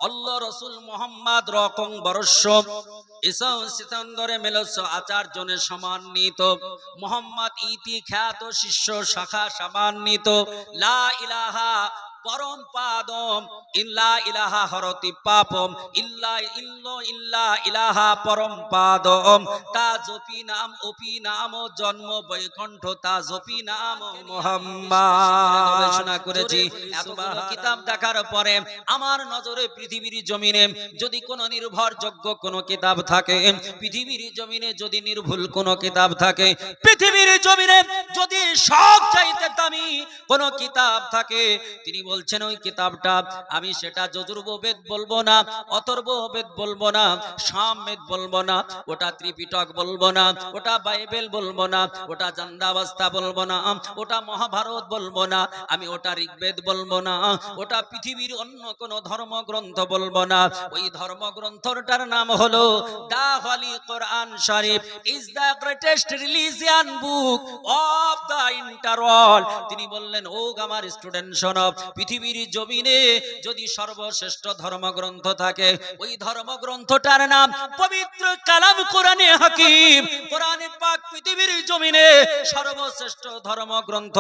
আল্লাহ রসুল মোহাম্মদ রকম বরস্য এসব সিতন্দরে মেলস্য আচার জনে সমান্বিত মোহাম্মদ ইতি খ্যাত শিষ্য শাখা সমান্বিত লা ইলাহা পরম পাদম ইল্লা ইলাহা হরতি পাপম ইল্লা ইল্লা ইলাহা পরম পাদম তা জপি নাম অপি নাম জন্ম বৈকুণ্ঠ তা জপি নাম মুহাম্মদ গবেষণা করেছি এতগুলো কিতাব দেখার পরে আমার নজরে পৃথিবীর জমিনে যদি কোনো নির্ভরযোগ্য কোনো কিতাব থাকে, পৃথিবীর জমিনে যদি নির্ভুল কোনো কিতাব থাকে, পৃথিবীর জমিনে যদি সব চাইতে দামি কোনো কিতাব থাকে, তিনি বলছেন ওই কিতাবটা আমি সেটা যজুর্বেদ বলবো না, অথর্ববেদ বলবো না, সামবেদ বলবো না, ওটা ত্রিপিটক বলবো না, ওটা বাইবেল বলবো না, ওটা জান্দাবস্থা বলবো না, ওটা মহাভারত বলবো না, আমি ওটা ঋগ্বেদ বলবো না, ওটা পৃথিবীর অন্য কোনো ধর্মগ্রন্থ বলবো না। ওই ধর্মগ্রন্থটার নাম হলো the holy Quran Sharif is the greatest religion book of the entire world. তিনি বললেন ও আমার স্টুডেন্ট শোনো, পৃথিবীর জমিনে যদি সর্বশ্রেষ্ঠ ধর্মগ্রন্থ থাকে, ওই ধর্মগ্রন্থটার নাম পবিত্র কালাম কোরআনে হাকিম। কোরআনে পাক পৃথিবীর জমিনে সর্বশ্রেষ্ঠ ধর্মগ্রন্থ।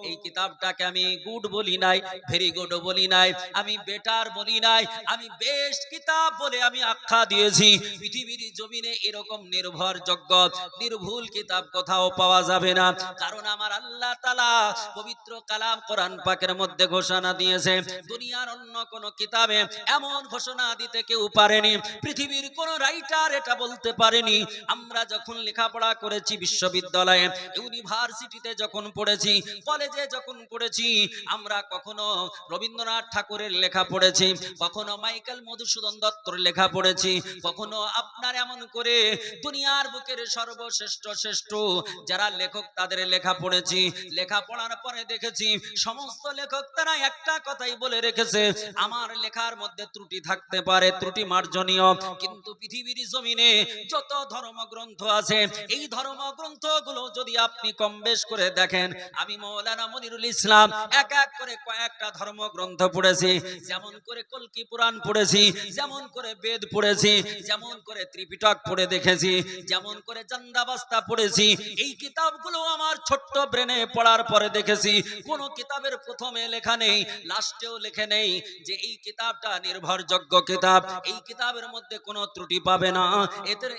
এই কিতাবটাকে আমি গুড বলি নাই, ভেরি গুড বলি নাই, আমি বেটার বলি নাই, আমি বেস্ট কিতাব বলে আমি আখ্যা দিয়েছি। পৃথিবীর জমিনে এরকম নির্ভরযোগ্য নির্ভুল কিতাব কোথাও পাওয়া যাবে না, কারণ আমার আল্লাহ তাআলা পবিত্র কালাম কোরআন পাকের মধ্যে ঘোষণা দিয়েছে, দুনিয়ার অন্য কোন কিতাবে এমন ঘোষণা দিতে কেউ পারেনি, পৃথিবীর কোন রাইটার এটা বলতে পারেনি। আমরা যখন লেখাপড়া করেছি, বিশ্ববিদ্যালয়ে ইউনিভার্সিটিতে যখন পড়েছি, কলেজে যখন পড়েছি, আমরা কখনো রবীন্দ্রনাথ ঠাকুরের লেখা পড়েছি, কখনো মাইকেল মধুসূদন দত্তর লেখা পড়েছি, কখনো আপনার এমন করে দুনিয়ার বুকের সর্বশ্রেষ্ঠ শ্রেষ্ঠ যারা লেখক তাদের লেখা পড়েছি। লেখা পড়ার পরে দেখেছি সমস্ত লেখক তারা একটা কথাই বলে রেখেছে, আমার লেখার মধ্যে ত্রুটি থাকতে পারে, ত্রুটি মার্জনীয়, কিন্তু পৃথিবীর জমিনে যত ধর্মগ্রন্থ আছে, এই ধর্মগ্রন্থগুলো যদি আপনি কম বেশ করে দেখেন, আমি মৌলানা মনিরুল ইসলাম এক এক করে কয়েকটা ধর্মগ্রন্থ পড়েছি, যেমন করে কলকি পুরাণ পড়েছি, যেমন করে বেদ পড়েছি, যেমন করে ত্রিপিটক পড়ে দেখেছি, যেমন করে জান্দাবস্থা পড়েছি। এই কিতাবগুলো আমার ছোট্ট ব্রেনে পড়ার পরে দেখেছি কোন কিতাবের প্রথমে লেখা নেই, লাস্টেও লেখে নেই যে এই কিতাবটা নির্ভরযোগ্য কিতাব, এই কিতাবের মধ্যে কোনো ত্রুটি পাবে না,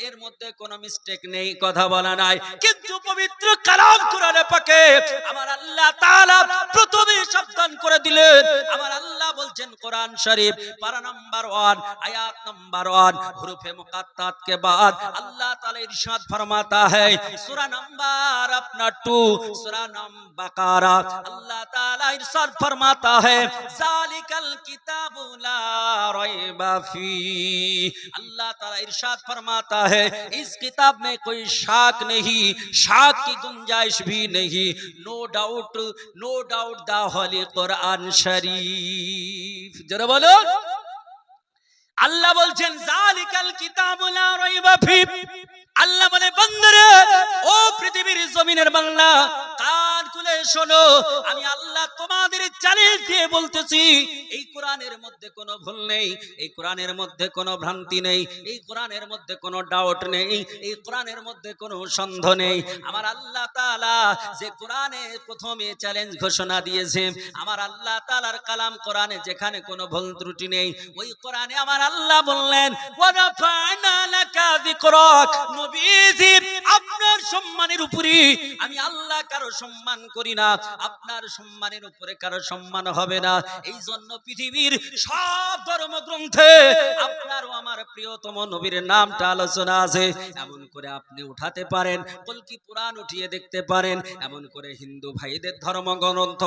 এর মধ্যে কোনো মিস্টেক নেই, কথা বলা নাই। কিন্তু পবিত্র কালাম কোরআনে পাকে আমার আল্লাহ তাআলা প্রথমে সাবধান করে দিলেন। আমার আল্লাহ বলছেন কোরআন শরীফ পারা নাম্বার 1 আয়াত নাম্বার 1 হুরুফে মুকাত্তাত के बाद अल्लाह ताला इरशाद फरमाता है, सूरा नंबर अपना 2 सूरा नंबर बकरा, अल्लाह ताला इरशाद फरमाता है जालिकल किताबु ला रैबा फी। अल्लाह ताला इरशाद फरमाता है इस किताब में कोई शाक नहीं, शाक की गुंजाइश भी नहीं, no doubt the holy Quran Sharif. जरा बोलो, আল্লাহ বলছেন জালিকাল কিতাবু লা রাইবা ফি। আল্লাহ বলে বান্দারে, ও পৃথিবীর জমিনের বান্দা, কান খুলে শোনো, আমি আল্লাহ তোমাদের চ্যালেঞ্জ দিয়ে বলতেছি, এই কোরআনের মধ্যে কোনো ভুল নেই, এই কোরআনের মধ্যে কোনো ভ্রান্তি নেই, এই কোরআনের মধ্যে কোনো ডাউট নেই, এই কোরআনের মধ্যে কোনো সন্দেহ নেই। আমার আল্লাহ তাআলা যে কোরআনে প্রথমে চ্যালেঞ্জ ঘোষণা দিয়েছে, আমার আল্লাহ তাআলার কালাম কোরআনে যেখানে কোনো ভুল ত্রুটি নেই, ওই কোরআনে আমার আল্লাহ বললেন ওয়া রাফা'না লাকা যিকরাক। নবীজি আপনার সম্মানের উপরে আমি আল্লাহ কারো সম্মান করি না, আপনার সম্মানের উপরে কারো সম্মান হবে না। এই জন্য পৃথিবীর সব ধর্মগ্রন্থে আপনার ও আমার প্রিয়তম নবীর নামটা আলোচনা আছে। এমন করে আপনি উঠাতে পারেন, কলকি পুরাণ উঠিয়ে দেখতে পারেন, এমন করে হিন্দু ভাইদের ধর্মগ্রন্থ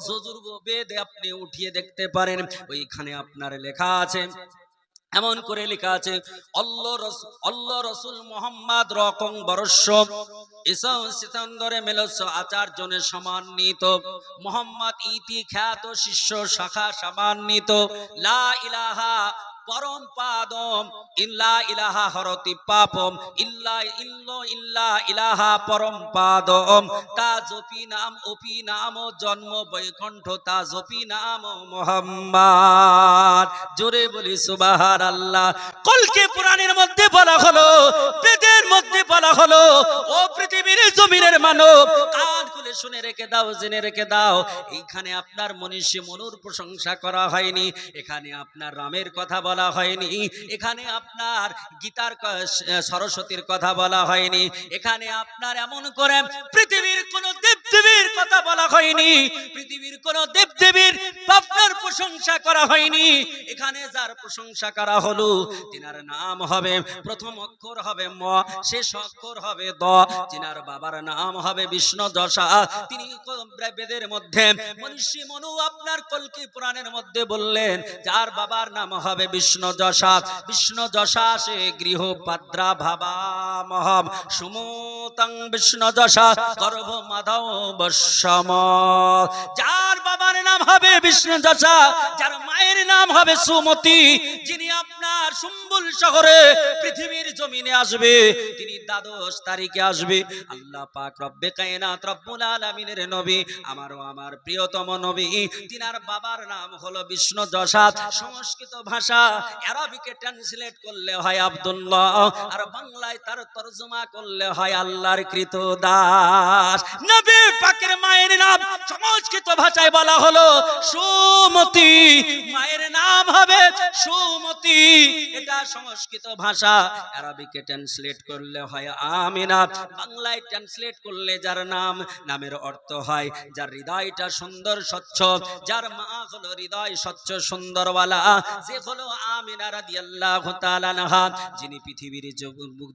যজুর্বেদ আপনি উঠিয়ে দেখতে পারেন, ওইখানে আপনার লেখা আছে, এমন করে লেখা আছে আল্লাহ রসুল মোহাম্মদ রকম বরস্য এসব সিতন্দরে মেলস্য আচার জনে সমান্বিত মোহাম্মদ ইতি খ্যাত শিষ্য শাখা সমান্বিত লা ইলাহা পরম পাদম, ইল্লা ইলাহা হরতি পাপম, ইল্লা ইল্লো ইল্লা ইলাহা পরম পাদম, তা জপি নাম অপি নাম জন্ম বৈকুণ্ঠ, তা জপি নাম মুহাম্মদ। জোরে বলি সুবহানাল্লাহ। কলকে পুরাণের মধ্যে বলা হলো, বেদের মধ্যে বলা হলো, ও পৃথিবীর জমিনের মানব, কান খুলে শুনে রেখে দাও, জেনে রেখে দাও, এইখানে আপনার মনীষী মনুর প্রশংসা করা হয়নি, এখানে আপনার রামের কথা বলা হয়নি, এখানে আপনার গীতার সরস্বতীর কথা বলা হয়নি, এখানে আপনার এমন করে পৃথিবীর কোন দেবদেবীর কথা বলা হয়নি, পৃথিবীর কোন দেবদেবীর আপনার প্রশংসা করা হয়নি। এখানে যার প্রশংসা করা হলো, তিনার নাম হবে, প্রথম অক্ষর হবে ম, শেষ অক্ষর হবে দ, তিনার বাবার নাম হবে বিষ্ণু যশা। তিনি বেদের মধ্যে মনীষী মনু আপনার কল্কি পুরাণের মধ্যে বললেন, যার বাবার নাম হবে বিষ্ণু যশা, বিষ্ণু যশা সে গৃহ পাদ্রা ভাবা মহম সুমতং বিষ্ণু যশা গর্ভ মাধব বশ্যম। যার বাবার নাম হবে বিষ্ণু যশা, যার মায়ের নাম হবে সুমতি, যিনি আপনার সুম্বুল শহরে পৃথিবীর জমিনে আসবে, তিনি দ্বাদশ তারিখে আসবে। আল্লাহ পাক রব্বে কায়নাত রব্বুল আলামিনের নবী, আমারও আমার প্রিয়তম নবী, তিনার বাবার নাম হলো বিষ্ণু যশা। সংস্কৃত ভাষা আরবিকে ট্রান্সলেট করলে হয় আব্দুল্লাহ, আর বাংলায় তার তরজমা করলে হয় আল্লাহর কৃত দাস। নবী পাকের মায়ের নাম সংস্কৃত ভাষায় বলা হলো সুমতি, মায়ের নাম হবে সুমতি, এটা সংস্কৃত ভাষা। আরবিকে ট্রান্সলেট করলে হয় আমিনা, বাংলায় ট্রান্সলেট করলে যার নাম, নামের অর্থ হয় যার হৃদয়টা সুন্দর স্বচ্ছ, যার মা হলো হৃদয় স্বচ্ছ সুন্দরওয়ালা, যে হলো আমিনা রাদিয়াল্লাহু তাআলা আনহা, যিনি পৃথিবীর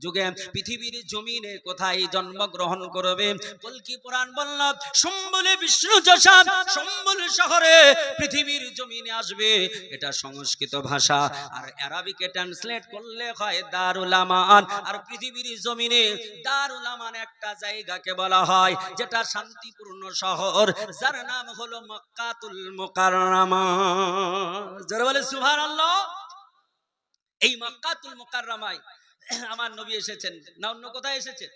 যুগে পৃথিবীর জমিনে কোথায় জন্মগ্রহণ করবে। কল্কি পুরাণ বলল সম্বলে বিষ্ণু যশা সম্বল শহরে পৃথিবীর জমিনে আসবে, এটা সংস্কৃত ভাষা। আর আরবিকে ট্রান্সলেট করলে হয় দারুল আমান। আর পৃথিবীর জমিনে দারুল আমান একটা জায়গাকে বলা হয় যেটা শান্তিপূর্ণ শহর, যার নাম হলো মক্কাতুল মুকাররমা। যারা বলে সুবহানাল্লাহ। এই মক্কাতুল মুকাররমায় আমার নবী এসেছেন না অন্য কোথাও এসেছেন?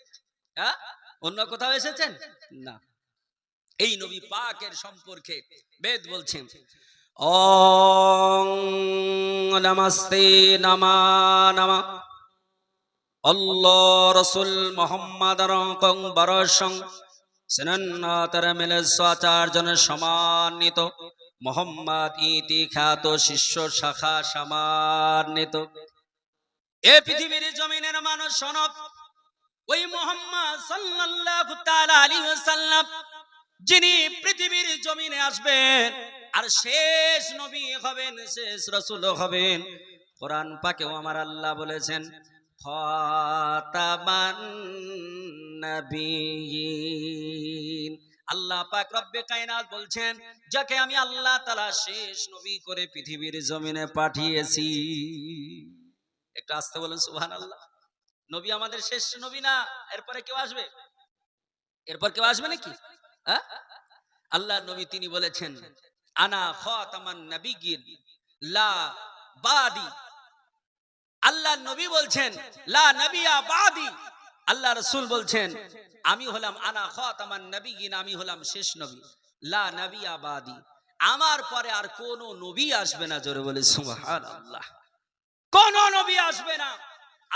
হ্যাঁ, অন্য কোথাও এসেছেন না। এই নবী পাকের সম্পর্কে বেদ বলছেন, ওম নমস্তে নমা নমা আল্লাহ রাসূল মুহাম্মদ রকং বরসং সনন্নাতর মিলস্বাচার্যন সম্মানিত মুহাম্মদ ইতি খ্যাত শিষ্য শাখা সম্মানিত। এ পৃথিবীর জমিনের মানুষ শোনো, ওই মুহাম্মদ সাল্লাল্লাহু তাআলা আলাইহি ওয়াসাল্লাম যিনি পৃথিবীর জমিনে আসবেন আর শেষ নবী হবেন, শেষ রাসূল হবেন। কোরআন পাকেও আমার আল্লাহ বলেছেন খাতামান নবিয়্যিন। আল্লাহ পাক রব্বে কায়নাত বলছেন, যাকে আমি আল্লাহ তাআলা শেষ নবী করে পৃথিবীর জমিনে পাঠিয়েছি। একটু আস্তে বলেন সুবহানাল্লাহ। নবী আমাদের শেষ নবী না, এরপরে কেউ আসবে? এরপর কেউ আসবে নাকি? হ্যাঁ, আল্লাহ নবী তিনি বলেছেন আনা খাতামান নবিয়্যিন লা বাদি। আল্লাহ নবী বলছেন লা নবিয়া বাদি। আল্লাহ রাসূল বলছেন আমি হলাম আনা খাতামান নবিয়্যিন, আমি হলাম শেষ নবী, লা নবিয়া বাদি, আমার পরে আর কোন নবী আসবে না। জোরে বলে সুবহানাল্লাহ। কোন নবী আসবে না।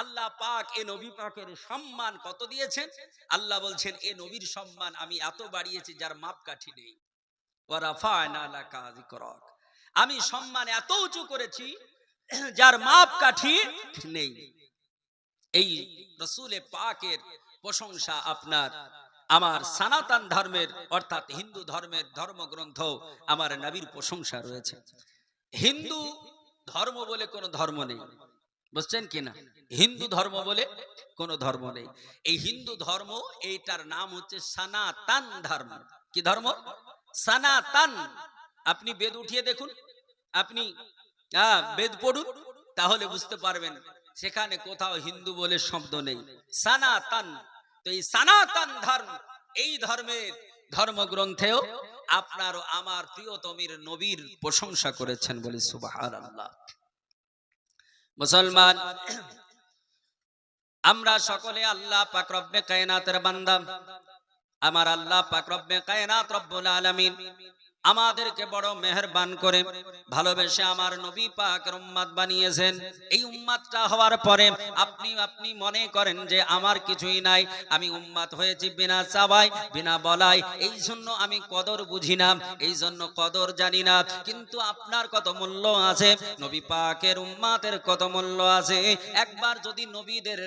আল্লাহ পাক এ নবী পাকের সম্মান কত দিয়েছেন? আল্লাহ বলছেন এ নবীর সম্মান আমি এত বাড়িয়েছি যার মাপকাঠি নেই। ওয়া রাফা'না লাকা যিকরাক, আমি সম্মান এত উঁচু করেছি যার মাপকাঠি নেই। এই রাসূল পাকের প্রশংসা আপনার আমার সনাতন ধর্মের অর্থাৎ হিন্দু ধর্মের ধর্মগ্রন্থ আমার নবীর প্রশংসা রয়েছে। হিন্দু ধর্ম বলে কোনো ধর্ম নেই, বুঝছেন কিনা? হিন্দু ধর্ম বলে কোনো ধর্ম নেই। এই হিন্দু ধর্ম, এইটার নাম হচ্ছে সনাতন ধর্ম। কি ধর্ম? সনাতন। আপনি বেদ উঠিয়ে দেখুন, আপনি বেদ পড়ুন, তাহলে বুঝতে পারবেন সেখানে কোথাও হিন্দু বলে শব্দ নেই, সনাতন। তো এই সনাতন ধর্ম, এই ধর্মের ধর্মগ্রন্থেও আপনার আমার প্রিয়তমের নবীর প্রশংসা করেছেন বলে সুবহানাল্লাহ। মুসলমান, আমরা সকলে আল্লাহ পাক রব্বে কায়নাতের বান্দা। আমার আল্লাহ পাক রব্বে কায়নাত রব্বুল আলামিন আমাদেরকে বড় মেহেরবান করে ভালোবেসে আমার নবী পাকের উম্মত বানিয়েছেন। এই উম্মতটা হওয়ার পরে আপনি মনে করেন যে আমার কিছুই নাই, আমি উম্মত হয়েছি বিনা চাওয়ায় বিনা বলায়, এই জন্য আমি কদর বুঝি না, এই জন্য কদর জানি না। কিন্তু আপনার কত মূল্য আছে, নবী পাকের উম্মতের কত মূল্য আছে। একবার যদি নবীদের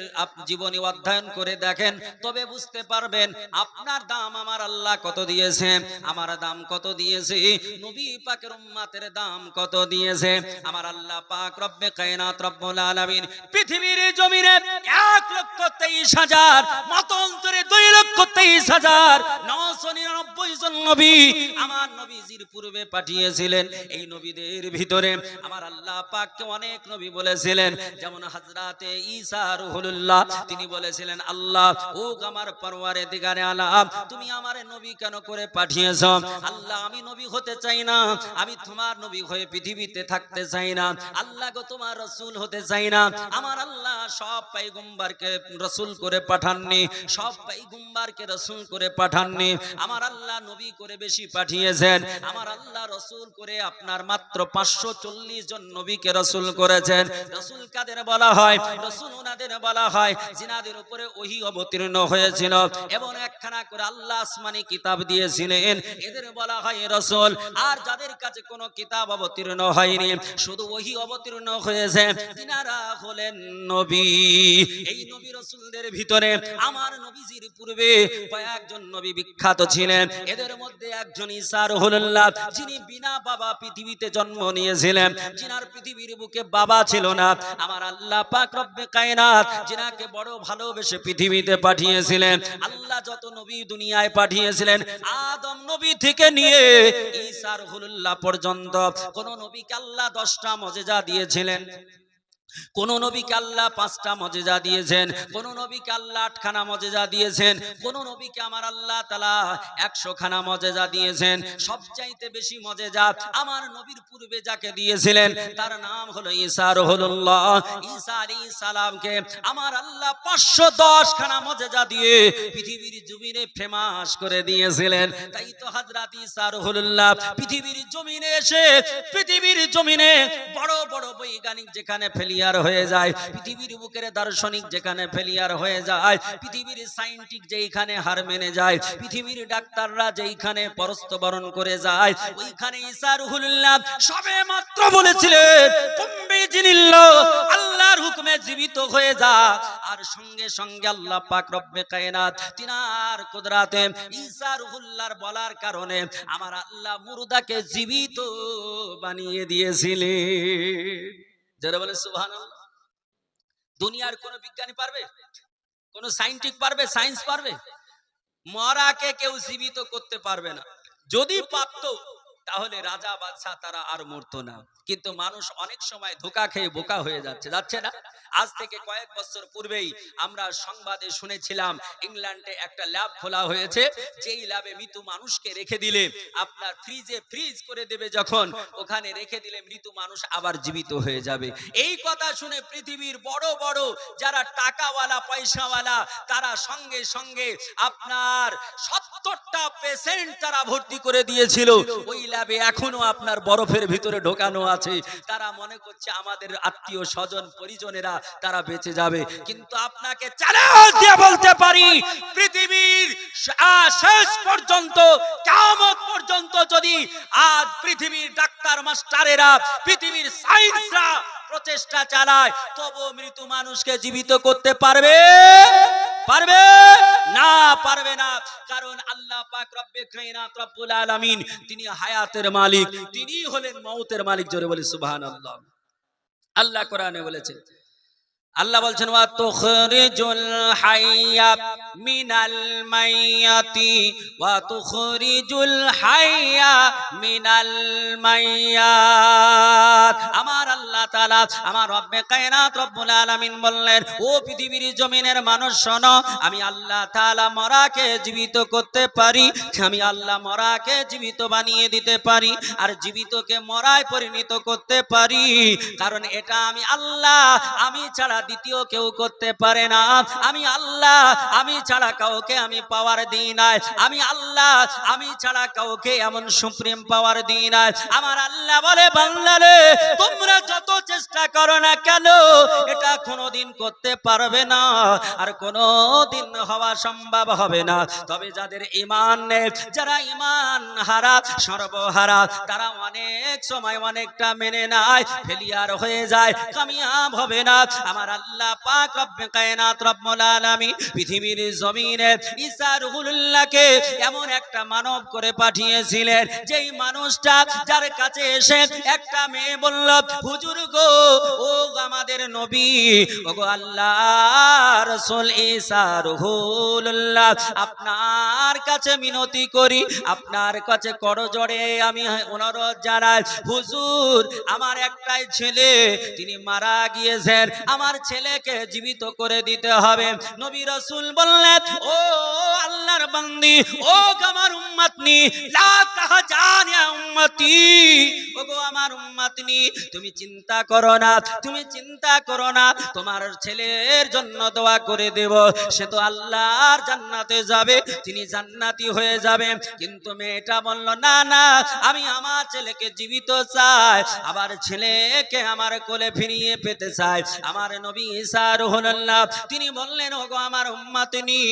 জীবনী অধ্যয়ন করে দেখেন তবে বুঝতে পারবেন আপনার দাম আমার আল্লাহ কত দিয়েছে, আমার দাম কত দিয়েছে, নবী পাকের উম্মতের দাম কত দিয়েছে। আমার আল্লাহ পাক রব্বে কায়নাত রব্বুল আলামিন পৃথিবীর জমিনে 1,23,000 মতান্তরে 2,23,999 জন নবী আমার নবীজির পূর্বে পাঠিয়েছিলেন। এই নবীদের ভিতরে আমার আল্লাহ পাককে অনেক নবী বলেছিলেন, যেমন হযরতে ঈসা রূহুল্লাহ, তিনি বলেছিলেন আল্লাহ ও আমার পরওয়ারদিগারে আলাম, তুমি আমারে নবী কেন করে পাঠিয়েছো? আল্লাহ আমি নবী হতে চাই না, আমি তোমার নবী হয়ে পৃথিবীতে থাকতে চাই না। আল্লাহ গো তোমার রাসূল হতে চাই না। আমার আল্লাহ সব পয়গম্বরকে রাসূল করে পাঠাননি, সব পয়গম্বরকে রাসূল করে পাঠাননি। আমার আল্লাহ নবী করে বেশি পাঠিয়েছেন। আমার আল্লাহ রাসূল করে আপনার মাত্র 540 জন নবীকে রাসূল করেছেন। রাসূল কাদের বলা হয়? রাসূল ওনাদের বলা হয় জিনাদের উপরে ওহী অবতীর্ণ হয়েছিল এবং একখানা করে আল্লাহ আসমানি কিতাব দিয়েছিলেন, এদের বলা হয় রাসূল। আর যাদের কাছে কোনো কিতাব অবতীর্ণ হয়নি, শুধু ওহী অবতীর্ণ হয়েছে, তিনারা হলেন নবী। এই নবী রাসূলদের ভিতরে আমার নবীজির পূর্বে কয়েকজন নবী বিখ্যাত ছিলেন। এদের মধ্যে একজন ঈসা রূহুল্লাহ, যিনি বিনা বাবা পৃথিবীতে জন্ম নিয়েছিলেন, যিনার পৃথিবীর বুকে বাবা ছিল না। আমার আল্লাহ পাক রব্বে কায়নাত যিনাকে বড় ভালোবেসে পৃথিবীতে পাঠিয়েছিলেন। আল্লাহ যত নবী দুনিয়ায় পাঠিয়েছিলেন, আদম নবী থেকে নিয়ে ঈসা রূহুল্লাহ পর্যন্ত কোন নবীকে আল্লাহ 10টা মুজিজা দিয়েছিলেন, কোন নবীকে আল্লাহ 5টা মুজিজা দিয়েছেন, কোন নবীকে আল্লাহ 8খানা মুজিজা দিয়েছেন, কোন নবীকে আমার আল্লাহ তাআলা 100 খানা মুজিজা দিয়েছেন। সবচাইতে বেশি মুজিজা আমার নবীর পূর্বে যাকে দিয়েছিলেন তার নাম হলো ঈসা রূহুল্লাহ। ঈসা আলাইহিস সালামকে আমার আল্লাহ 510 খানা মুজিজা দিয়ে পৃথিবীর জমিনে ফেমাস করে দিয়েছিলেন। তাই তো হযরত ঈসা রূহুল্লাহ পৃথিবীর জমিনে এসে পৃথিবীর জমিনে বড় বড় বৈজ্ঞানিক যেখানে ফেলিয়ার হয়ে যায়, পৃথিবীর বুকের দার্শনিক যেখানে ফেলিয়ার হয়ে যায়, পৃথিবীর সায়েন্টিস্ট যেখানে হার মেনে যায়, পৃথিবীর ডাক্তাররা যেখানে পরস্তবরণ করে যায়, ওইখানে ঈসা রূহুল্লাহ সবে মাত্র বলেছিলেন কুম্বি জিনিল্লাহ, আল্লাহর হুকুমে জীবিত হয়ে যা। আর সঙ্গে সঙ্গে আল্লাহ পাক রব্বে কায়নাত তিনার কুদরতে ঈসা রূহুল্লাহর বলার কারণে আমার আল্লাহ মুর্দাকে জীবিত বানিয়ে দিয়েছিলেন। যারা বলে সুবহানাল্লাহ। দুনিয়ার কোন বিজ্ঞানী পারবে? কোন সায়েন্টিস্ট পারবে? সায়েন্স পারবে? মরাকে কেউ জীবিত করতে পারবে না। যদি পারতো তাহলে রাজা বাদশা তারা আর মরতো না। কিন্তু মানুষ অনেক সময় ধোঁকা খেয়ে বোকা হয়ে যাচ্ছে না? আজ থেকে কয়েক বছর পূর্বেই আমরা সংবাদে শুনেছিলাম ইংল্যান্ডে একটা ল্যাব খোলা হয়েছে, যেই ল্যাবে মৃত মানুষকে রেখে দিলে আপনার ফ্রিজে ফ্রিজ করে দেবে, যখন ওখানে রেখে দিলে মৃত মানুষ আবার জীবিত হয়ে যাবে। এই কথা শুনে পৃথিবীর বড় বড় যারা টাকাওয়ালা পয়সাওয়ালা তারা সঙ্গে সঙ্গে আপনার 70টা পেশেন্ট তারা ভর্তি করে দিয়েছিল ওই ল্যাবে। এখনো আপনার বরফের ভিতরে ঢোকানো আছে। তারা মনে করছে আমাদের আত্মীয় স্বজন পরিজনেরা তারা বেঁচে যাবে। কিন্তু আপনাকে চ্যালেঞ্জ দিয়ে বলতে পারি পৃথিবীর শেষ পর্যন্ত কিয়ামত পর্যন্ত যদি আজ পৃথিবীর ডাক্তার মাস্টারেরা পৃথিবীর সায়েন্সরা প্রচেষ্টা চালায়, তবু মৃত মানুষকে জীবিত করতে পারবে? পারবে না, পারবে না। কারণ আল্লাহ পাক রব্বে কায়নাত রব্বুল আলামিন তিনি হায়াতের মালিক, তিনি হলেন মওতের মালিক। জোরে বলি সুবহানাল্লাহ। আল্লাহ কোরআনে বলেছেন, আল্লাহ বলছেন ওয়া তুখরিজুল হাইয়া মিনাল মাইয়াতি ওয়া তুখরিজুল হাইয়া মিনাল মাইয়াত। আমার আল্লাহ আল্লাহ তাআলা আমার রব্বে কায়নাত রব্বুল আলামিন বললেন, ও পৃথিবীর জমিনের মানুষ শোনো, আমি আল্লাহ তাআলা মরাকে জীবিত করতে পারি, আমি আল্লাহ মরাকে জীবিত বানিয়ে দিতে পারি, আর জীবিতকে মরায় পরিণত করতে পারি, কারণ এটা আমি আল্লাহ, আমি ছাড়া দ্বিতীয় কেউ করতে পারে না। আমি আল্লাহ, আমি ছাড়া কাউকে আমি পাওয়ার দিই নাই। আমি আল্লাহ, আমি ছাড়া কাউকে এমন সুপ্রিম পাওয়ার দিই নাই। আমার আল্লাহ বলে, বান্দারে তোমরা যত চেষ্টা করো না কেন, এটা কোনোদিন করতে পারবে না, আর কোনোদিন হওয়া সম্ভব হবে না। তবে যাদের ঈমান নেই, যারা ঈমান হারা, সর্বহারা, তারা অনেক সময় অনেকটা মেনে নেয়, ফেলিয়ার হয়ে যায়, কামিয়াব হবে না। আমার আল্লাহ পাক রব্বে কায়নাত রব্বুল আলামিন পৃথিবীর জমিনে ঈসা রুহুল্লাহকে এমন একটা মানব করে পাঠিয়েছিলেন, যেই মানুষটা যার কাছে এসে একটা মেয়ে বলল, হুজুর গো, ও আমাদের নবী, ওগো আল্লাহর রাসূল ঈসা রুহুল্লাহ, আপনার কাছে মিনতি করি, আপনার কাছে করজোড়ে আমি অনুরোধ জানাই, হুজুর আমার একটাই ছেলে, তিনি মারা গিয়েছেন, আমার ছেলেকে জীবিত করে দিতে হবে। নবী রাসূল বললেন, ও আল্লাহর বান্দি, ও আমার উম্মতনি, লা তাহজান ইয়া উম্মতি, ওগো আমার উম্মতনি, তুমি চিন্তা করো না, তুমি চিন্তা করো না, তোমার ছেলের জন্য দোয়া করে দেব, সে তো আল্লাহর জান্নাতে যাবে, তিনি জান্নাতি হয়ে যাবে। কিন্তু মেয়েটা বলল, না না, আমি আমার ছেলেকে জীবিত চাই, আবার ছেলেকে আমার কোলে ফিরিয়ে পেতে চাই। আমার নবী ঈসা রুহুল্লাহ তিনি বললেন, ওগো আমার উম্মতনি,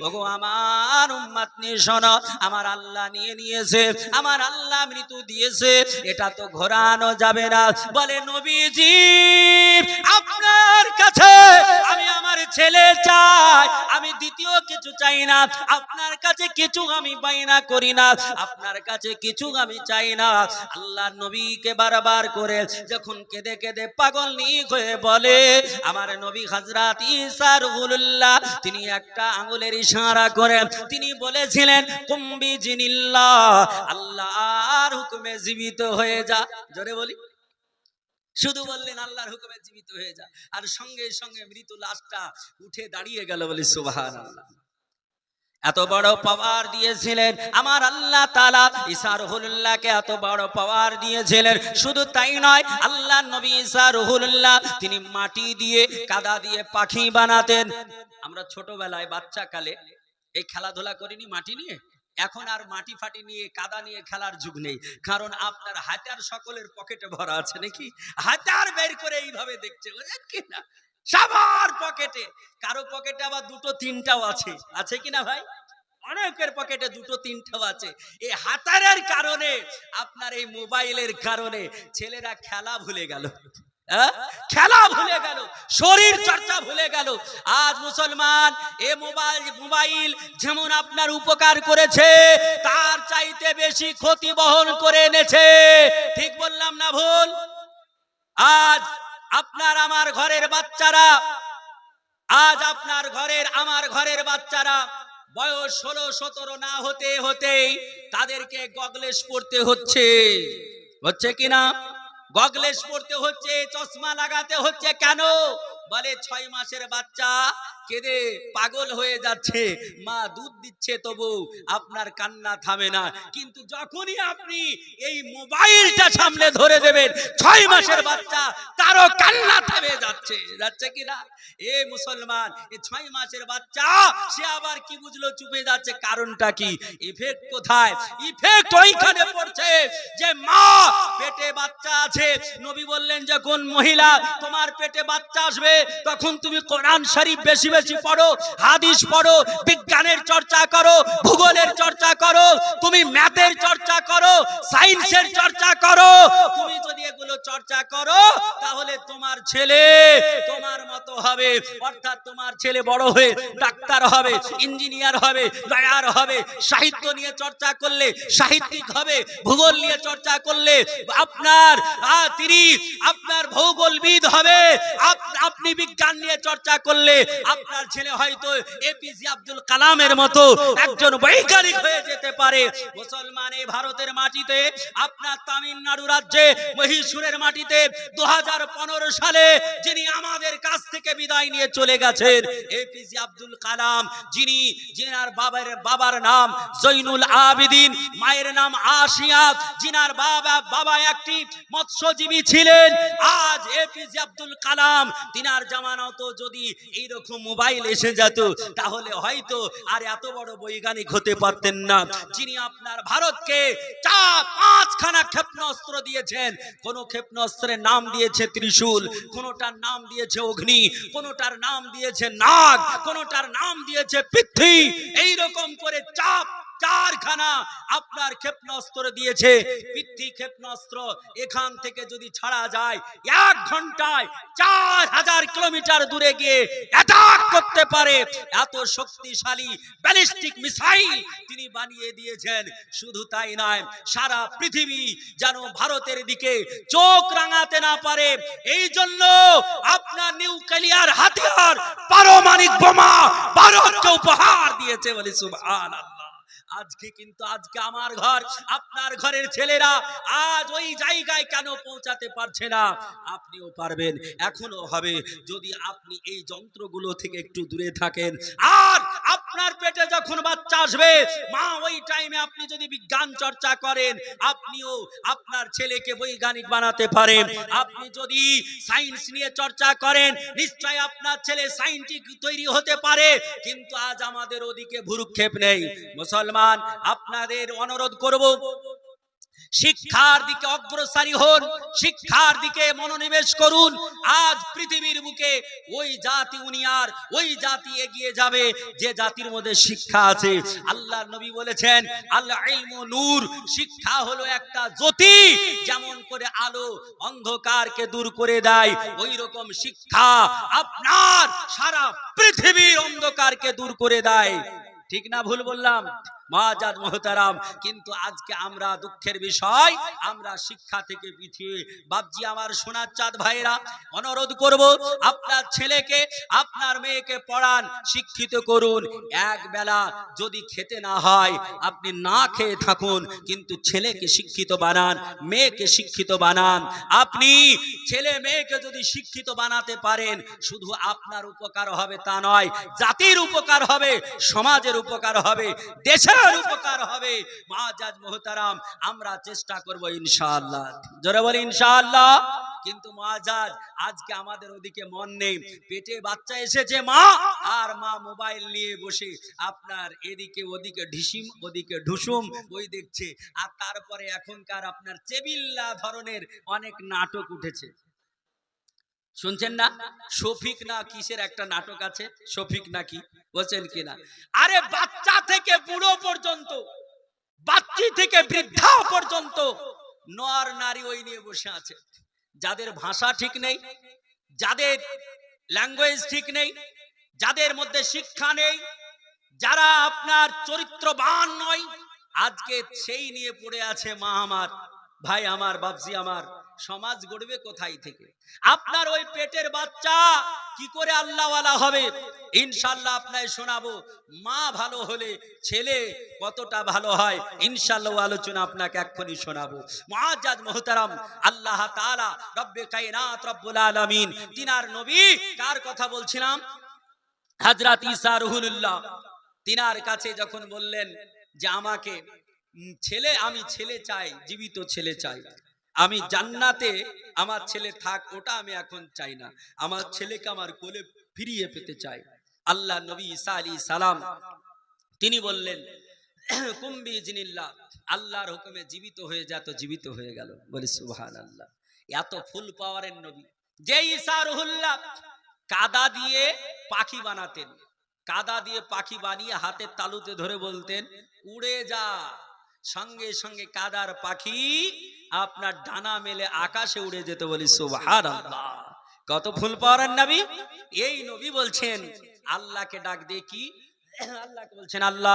ওগো আমার উম্মতনি শোনো, আমার আল্লাহ নিয়ে নিয়েছে, আমার আল্লাহ মৃত্যু দিয়েছে, এটা তো ঘোরানো যাবে না। বলে, নবীজি আপনার কাছে আমি আমার ছেলে চাই, আমি দ্বিতীয় কিছু চাই না, আপনার কাছে কিছু আমি বাইনা করি না, আপনার কাছে কিছু আমি চাই না। আল্লাহর নবীকে বারবার করে যখন কেঁদে কেঁদে পাগল নিক হয়ে বলে, আমার নবী হযরত ঈসা রুহুল্লাহ তিনি একটা আঙ্গুলের ইশারা করে তিনি বলেছিলেন, কুম্বি জিনিল্লাহ, আল্লাহর হুকুমে জীবিত হয়ে যা। জোরে বলি, শুধু বললেন আল্লাহর হুকুমে জীবিত হয়ে যা, আর সঙ্গে সঙ্গে মৃত লাশটা উঠে দাঁড়িয়ে গেল। বলি সুবহানাল্লাহ। এত বড় পাওয়ার দিয়েছিলেন আমার আল্লাহ তাআলা, ঈসা রুহুল্লাহকে এত বড় পাওয়ার দিয়েছিলেন। শুধু তাই নয়, আল্লাহ নবী ঈসা রুহুল্লাহ তিনি মাটি দিয়ে, কাদা দিয়ে পাখি বানাতেন। আমরা ছোটবেলায় বাচ্চা কালে এই খেলাধুলা করিনি মাটি নিয়ে, এখন আর মাটি ফাটি নিয়ে কাদা নিয়ে খেলার যুগ নেই, কারণ আপনার হাতার সকলের পকেটে ভরা আছে নাকি, হাতার বের করে এইভাবে দেখছে, কিনা সবার পকেটে, কারো পকেটে আবার দুটো তিনটাও আছে, আছে কিনা ভাই? অনেকের পকেটে দুটো তিনটাও আছে। এই হাতারের কারণে, আপনার এই মোবাইলের কারণে ছেলেরা খেলা ভুলে গেল, খেলা ভুলে গেল, শরীর চর্চা ভুলে গেল। আজ মুসলমান এ মোবাইল যেমন আপনার উপকার করেছে, তার চাইতে বেশি ক্ষতি বহন করে এনেছে। ঠিক বললাম না ভুল? আজ আপনার আমার ঘরের বাচ্চারা, আজ আপনার ঘরের আমার ঘরের বাচ্চারা বয়স 16-17 না হতে হতেই তাদেরকে গগলেস পড়তে হচ্ছে, হচ্ছে কিনা? গগলেস পড়তে হচ্ছে, চশমা লাগাতে হচ্ছে। কেন? বলে 6 মাসের বাচ্চা কেঁদে পাগল হয়ে যাচ্ছে, মা দুধ দিচ্ছে তবু আপনার কান্না থামে না। কিন্তু যখনই আপনি এই মোবাইলটা সামনে ধরে দেবেন, 6 মাসের বাচ্চা তারও কান্না থেমে যাচ্ছে, যাচ্ছে কিনা? এ মুসলমান, এই 6 মাসের বাচ্চা সে আবার কি বুঝলো, চুপে যাচ্ছে। কারণটা কি? ইফেক্ট কোথায়? ইফেক্ট ওইখানে পড়ছে যে মা পেটে বাচ্চা আছে। নবী বললেন, যখন মহিলা তোমার পেটে বাচ্চা আসবে, তখন তুমি কোরআন শরীফ বেশি বেশি পড়ো, হাদিস পড়ো, বিজ্ঞানের চর্চা করো, ভূগোলের চর্চা করো, তুমি ম্যাথের চর্চা করো, সায়েন্সের চর্চা করো। তুমি যদি এগুলো চর্চা করো, তাহলে তোমার ছেলে তোমার মতো হবে, অর্থাৎ তোমার ছেলে বড় হয়ে ডাক্তার হবে, ইঞ্জিনিয়ার হবে, লয়ার হবে। সাহিত্য নিয়ে চর্চা করলে সাহিত্যিক হবে, ভূগোল নিয়ে চর্চা করলে আপনার তিনি আপনার ভূগোলবিদ হবে। আপনি আপনি বিজ্ঞান নিয়ে চর্চা করলে আপনার ছেলে হয়তো এপিজে আব্দুল কালামের মতো একজন বৈজ্ঞানিক হয়ে যেতে পারে। মুসলমান এই ভারতের মাটিতে, আপনার তামিলনাড়ু রাজ্যে মহীশূরের মাটিতে 2015 সালে যিনি আমাদের কাছ থেকে বিদায় নিয়ে চলে গেছেন, এপিজে আব্দুল কালাম, যিনার বাবার নাম জৈনুল আবেদিন, মায়ের নাম আশিয়া, যিনার বাবা একটি মৎস্যজীবী ছিলেন। আজ এপিজে আব্দুল কালাম তিনার জামানাতো যদি এইরকম মোবাইল এসে যেত তাহলে হয়তো আর এত বড় বৈজ্ঞানিক হতে পারতেন না। যিনি আপনার ভারতকে 4-5খানা ক্ষেপণাস্ত্র দিয়েছেন, কোন ক্ষেপণাস্ত্রের নাম দিয়েছে ত্রিশূল, কোনটার নাম দিয়েছে অগ্নি, কোনটার নাম দিয়েছে নাগ, কোনটার নাম দিয়েছে পৃথ্বী, এইরকম করে 4খানা আপনার ক্ষেপণাস্ত্র দিয়েছে। পৃথ্বী ক্ষেপণাস্ত্র এখান থেকে যদি ছাড়া যায় 1 ঘন্টায় 4000 কিলোমিটার দূরে গিয়ে অ্যাটাক করতে পারে, এত শক্তিশালী ব্যালিস্টিক মিসাইল তিনি বানিয়ে দিয়েছেন। শুধু তাই নয়, সারা পৃথিবী যেন ভারতের দিকে চোখ রাঙাতে না পারে, এই জন্য আপনার নিউক্লিয়ার হাতিয়ার, পারমাণবিক বোমা ভারতকে উপহার দিয়েছে। বলে সুবহানাল্লাহ। আজকে আমার ঘর, আপনার ঘরের ছেলেরা আজ ওই জায়গায় কেন পৌঁছাতে পারছে না? আপনিও পারবেন, এখনো হবে, যদি আপনি এই যন্ত্রগুলো থেকে একটু দূরে থাকেন। আর আপনার পেটে যখন বাচ্চা আসবে, মা ওই টাইমে আপনি যদি বিজ্ঞান চর্চা করেন, আপনিও আপনার ছেলেকে বৈজ্ঞানিক বানাতে পারেন। আপনি যদি সায়েন্স নিয়ে চর্চা করেন, নিশ্চয় আপনার ছেলে সায়েন্টিস্ট তৈরি হতে পারে। কিন্তু আজ আমাদের ওদিকে ভুরুক্ষেপ নেই। মুসলমান, আপনাদের অনুরোধ করব, শিক্ষার দিকে অগ্রসরী হন, শিক্ষার দিকে মনোনিবেশ করুন। আজ পৃথিবীর বুকে ওই জাতি এগিয়ে যাবে যে জাতির মধ্যে শিক্ষা আছে। আল্লাহর নবী বলেছেন, আল ইলমু নূর, শিক্ষা হলো একটা জ্যোতি, যেমন করে আলো অন্ধকারকে দূর করে দেয়, ওই রকম শিক্ষা আপনার সারা পৃথিবীর অন্ধকারকে দূর করে দেয়। ঠিক না ভুল বললাম? মুআজ্জাজ মুহতারাম, কিন্তু আজকে আমরা দুঃখের বিষয়, আমরা শিক্ষা থেকে পিছিয়ে। বাপজি আমার সোনার চাঁদ ভাইরা, অনুরোধ করব, আপনার ছেলেকে আপনার মেয়েকে পড়ান, শিক্ষিত করুন। এক বেলা যদি খেতে না হয় আপনি না খেয়ে থাকুন, কিন্তু ছেলেকে শিক্ষিত বানান, মেয়েকে শিক্ষিত বানান। আপনি ছেলে মেয়েকে যদি শিক্ষিত বানাতে পারেন, শুধু আপনার উপকার হবে তা নয়, জাতির উপকার হবে, সমাজের উপকার হবে, দেশের উপকার হবে। মুআজ্জাজ মুহতারাম, আমরা চেষ্টা করব ইনশাআল্লাহ। জোরে বলি ইনশাআল্লাহ। কিন্তু মুআজ্জাজ, আজকে আমাদের ওদিকে মন নেই। পেটে বাচ্চা এসেছে মা, আর মা মোবাইল নিয়ে বসে আপনার এদিকে ওদিকে ঢিসিম ওদিকে ঢুসুম ওই দেখছে। আর তারপরে এখনকার আপনার চেবিল্লা ধরনের অনেক নাটক উঠেছে, শুনছেন না? শফিক না কিসের একটা নাটক আছে, শফিক নাকি, বলছেন কিনা? আরে বাচ্চা থেকে বুড়ো পর্যন্ত, বাচ্চি থেকে বৃদ্ধা পর্যন্ত নর নারী ওই নিয়ে বসে আছে। যাদের ভাষা ঠিক নেই, যাদের ল্যাঙ্গুয়েজ ঠিক নেই, যাদের মধ্যে শিক্ষা নেই, যারা আপনার চরিত্রবান নয়, আজকে সেই নিয়ে পড়ে আছে। মা আমার, ভাই আমার, বাপজি আমার, সমাজ গড়বে কোথায় থেকে? আপনার ওই পেটের বাচ্চা কি করে আল্লাহওয়ালা হবে? ইনশাআল্লাহ আপনাকে শোনাবো। মা ভালো হলে ছেলে কতটা ভালো হয়, ইনশাআল্লাহ আলোচনা আপনাকে এক্ষুনি শোনাবো। মুআজ্জাজ মুহতারাম, আল্লাহ তাআলা রব্বে কায়নাত রব্বুল আলামিন, তিনার নবী, কার কথা বলছিলাম? হযরত ঈসা রুহুল্লাহ। তিনার কাছে যখন বললেন যে আমাকে ছেলে, আমি ছেলে চাই, জীবিত ছেলে চাই, আমি জান্নাতে আমার ছেলে থাক, ওটা আমি এখন চাই না, আমার ছেলেকে আমার কোলে ফিরিয়ে পেতে চাই। আল্লাহ নবী ঈসা আলাইহিস সালাম তিনি বললেন, কুম বিইজনিল্লাহ, আল্লাহর হুকুমে জীবিত হয়ে যা, তো জীবিত হয়ে গেল। বলি সুবহানাল্লাহ। এত ফুল পাওয়ারের নবী। যে ঈসা রুহুল্লাহ কাদা দিয়ে পাখি বানাতেন, কাদা দিয়ে পাখি বানিয়ে হাতের তালুতে ধরে বলতেন উড়ে যা, সঙ্গে সঙ্গে কাদার পাখি আপনার ডানা মেলে আকাশে উড়ে যেত। বলি সুবহানাল্লাহ। কত ফুল পাওয়ার নবী! এই নবী বলছেন আল্লাহকে ডাক দিয়ে কি? আল্লাহকে বলছেন, আল্লাহ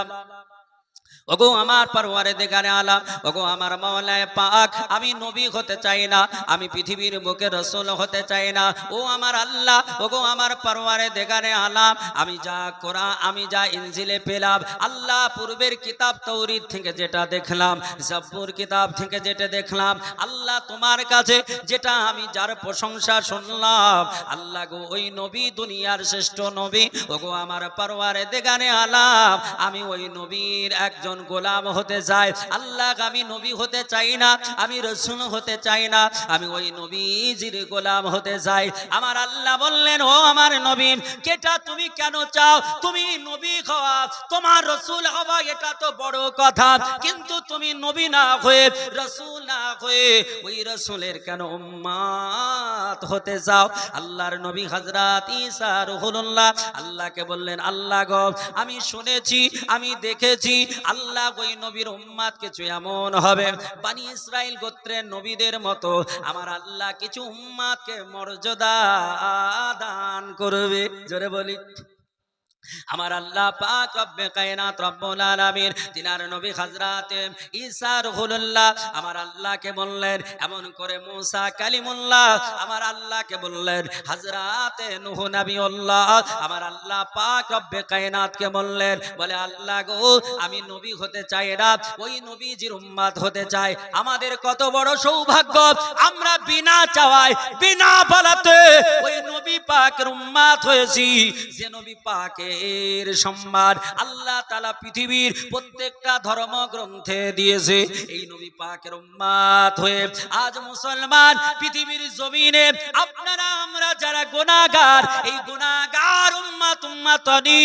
ওগো আমার পরওয়ারদিগারে আলাম, ওগো আমার মাওলায়ে পাক, আমি নবী হতে চাই না, আমি পৃথিবীর বুকে রাসূল হতে চাই না। ও আমার আল্লাহ, ওগো আমার পরওয়ারদিগারে আলাম, আমি যা কোরআন, আমি যা ইনজিলে পেলাম, আল্লাহ পূর্বের কিতাব তাওরীত থেকে যেটা দেখলাম, জাবুর কিতাব থেকে যেটা দেখলাম, আল্লাহ তোমার কাছে যেটা আমি যার প্রশংসা শুনলাম, আল্লাহ গো ওই নবী দুনিয়ার শ্রেষ্ঠ নবী। ওগো আমার পরওয়ারদিগারে আলাম, আমি ওই নবীর একজন গোলাম হতে চাই। আল্লাহ, আমি নবী হতে চাই না, আমি রাসূল হতে চাই না, আমি ওই নবীজির গোলাম হতে চাই। আমার আল্লাহ বললেন, ও আমার নবী, কেটা তুমি কেন চাও? তুমি নবী হওয়া, তোমার রাসূল হওয়া, এটা তো বড় কথা, কিন্তু তুমি নবী না হয়ে, রাসূল না হয়ে, ওই রাসূলের কেন উম্মত হতে চাও? আল্লাহর নবী হযরত ঈসা রূহুল্লাহ আল্লাহকে বললেন, আল্লাহ গো, আমি শুনেছি, আমি দেখেছি, আল্লাহ ওই নবীর উম্মত কিছু এমন হবে, বনি ইসরাইল গোত্রের নবীদের মতো আমার আল্লাহ কিছু উম্মতকে মর্যাদা দান করবে। জোরে বলি, আমার আল্লাহ পাক রব্বে কায়নাত রব্বুল আলামিন তিনার নবী হযরত ঈসা রূহুল্লাহ আমার আল্লাহকে বললেন, এমন করে মুসা কালিমুল্লাহ আমার আল্লাহকে বললেন, হযরত নূহ নবিউল্লাহ আমার আল্লাহ পাক রব্বে কায়নাতকে বললেন, বলে আল্লাহ গো, আমি নবী হতে চাই না, ওই নবীজির উম্মত হতে চাই। আমাদের কত বড় সৌভাগ্য, আমরা বিনা চাওয়ায়, বিনা বলাতে ওই নবী পাকের উম্মত হয়েছি। যে নবী পাকে এর সম্মান আল্লাহ তাআলা পৃথিবীর প্রত্যেকটা ধর্মগ্রন্থে দিয়েছে। এই নবী পাকের উম্মত হয়ে আজ মুসলমান পৃথিবীর জমিনে আপনারা আমরা যারা গুনাহগার, এই গুনাহগার উম্মতানি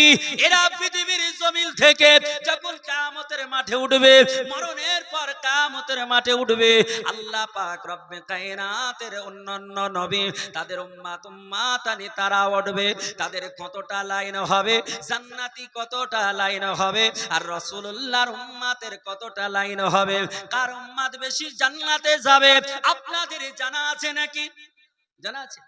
এরা পৃথিবীর জমিন থেকে যখন কিয়ামতের মাঠে উঠবে, মরণের পর কিয়ামতের মাঠে উঠবে, আল্লাহ পাক রব্বে কায়নাতের অন্যান্য নবী তাদের উম্মতানি তারা উঠবে, তাদের কতটা লাইন হবে, জান্নাতি কতটা লাইন হবে, আর রাসূলুল্লাহর উম্মতের কতটা লাইন হবে, কার উম্মত বেশি জান্নাতে যাবে আপনাদের জানা আছে নাকি? জানা আছে?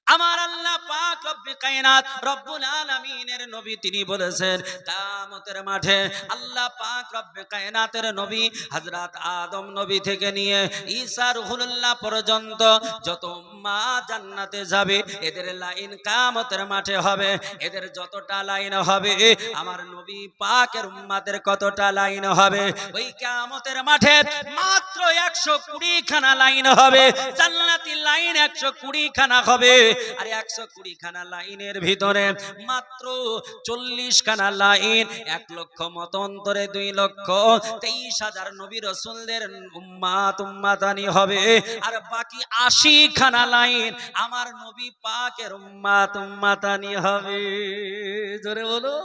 আমার আল্লাহ পাক রব্বে কায়নাত রব্বুল আলামিনের নবী তিনি বলেছেন, কিয়ামতের মাঠে আল্লাহ পাক রব্বে কায়নাতের নবী হযরত আদম নবী থেকে নিয়ে ঈসা রূহুল্লাহ পর্যন্ত যত উম্মত জান্নাতে যাবে, এদের লাইন কিয়ামতের মাঠে হবে, এদের যতটা লাইন হবে, আমার নবী পাকের উম্মতের কতটা লাইন হবে, ওই কিয়ামতের মাঠে মাত্র 120 খানা লাইন হবে, জান্নাতি লাইন 120 খানা হবে, আর 120 খানা লাইনের ভিতরে মাত্র 40 খানা লাইন, 1 লক্ষ মতান্তরে 2,23,000 নবী রাসূলদের উম্মতানি হবে, আর বাকি 80 খানা লাইন আমার নবী পাকের উম্মতানি হবে। জোরে বলো,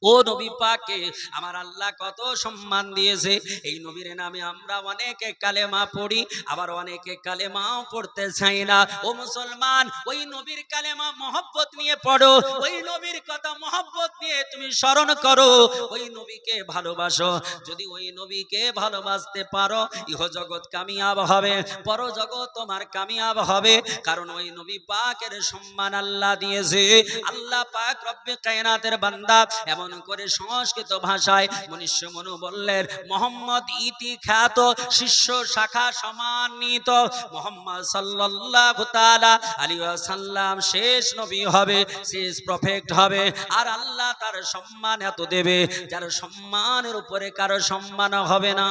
ও নবী পাককে আমার আল্লাহ কত সম্মান দিয়েছে। এই নবীর নামে আমরা অনেকে কালেমা পড়ি, আবার অনেকে কালেমাও পড়তে চাই না। ও মুসলমান, ওই নবীর কালেমা মহব্বত নিয়ে পড়ো, ওই নবীর কথা মহব্বত নিয়ে তুমি স্মরণ করো, ওই নবীকে ভালোবাসো। যদি ওই নবীকে ভালোবাসতে পারো, ইহ জগৎ কামিয়াব হবে, পরজগৎ তোমার কামিয়াব হবে, কারণ ওই নবী পাকের সম্মান আল্লাহ দিয়েছে। আল্লাহ পাক রব্বে কায়নাতের বান্দা এমন করে সংস্কৃত ভাষায় মনীষ মনু বললেন, মোহাম্মদ ইতি খ্যাত শিষ্য শাখা সম্মানিত মোহাম্মদ সাল্লাল্লাহু তাআলা আলাইহি ওয়াসাল্লাম শেষ নবী হবে, শেষ প্রফেক্ট হবে, আর আল্লাহ তার সম্মান এত দেবে যার সম্মানের উপরে কারো সম্মান হবে না।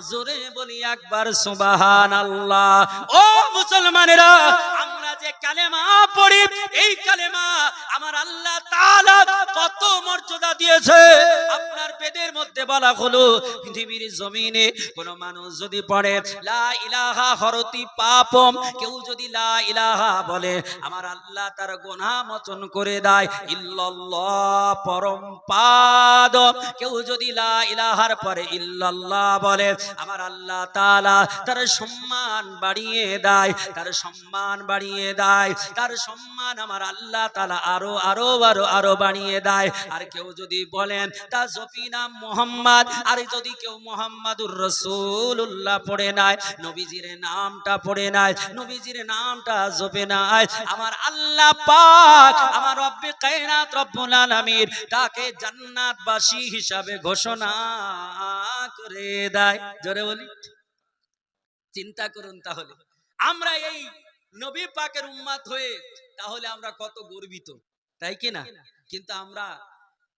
জোরে বলি একবার সুবহানাল্লাহ। ও মুসলমানেরা, আমরা যে কালেমা পড়ি, এই কালেমা আমার আল্লাহ তাআলা কত মর্যাদা দিয়েছে। আপনার বেদের মধ্যে বলা হলো, পৃথিবীর জমিনে কোন মানুষ যদি পড়ে লা ইলাহা হরতি পাপম, কেউ যদি লা ইলাহা বলে আমার আল্লাহ তার গুনাহ মোচন করে দেয়, ইল্লাল্লাহ পরম পাদ, কেউ যদি লা ইলাহার পরে ইল্লাল্লাহ বলে আমার আল্লাহ তাআলা তার সম্মান বাড়িয়ে দেয়, তার সম্মান বাড়িয়ে দেয়, তার সম্মান আমার আল্লাহ তাআলা আরো আরো আরো আরো বাড়িয়ে দেয়। আর কেউ যদি বলেন তার জপি নাম মুহাম্মদ, আর যদি কেউ মুহাম্মাদুর রাসূলুল্লাহ পড়ে নাই, নবীজির নামটা পড়ে নাই, নবীজির নামটা জপে নাই, আমার আল্লাহ পাক আমার রব্বে কায়নাত রব্বুল আলামিন তাকে জান্নাতবাসী হিসাবে ঘোষণা করে দেয়। জোরে বলি, চিন্তা করুন তাহলে আমরা এই নবী পাকের উম্মত হয়ে তাহলে আমরা কত গর্বিত, তাই কি না? কিন্তু আমরা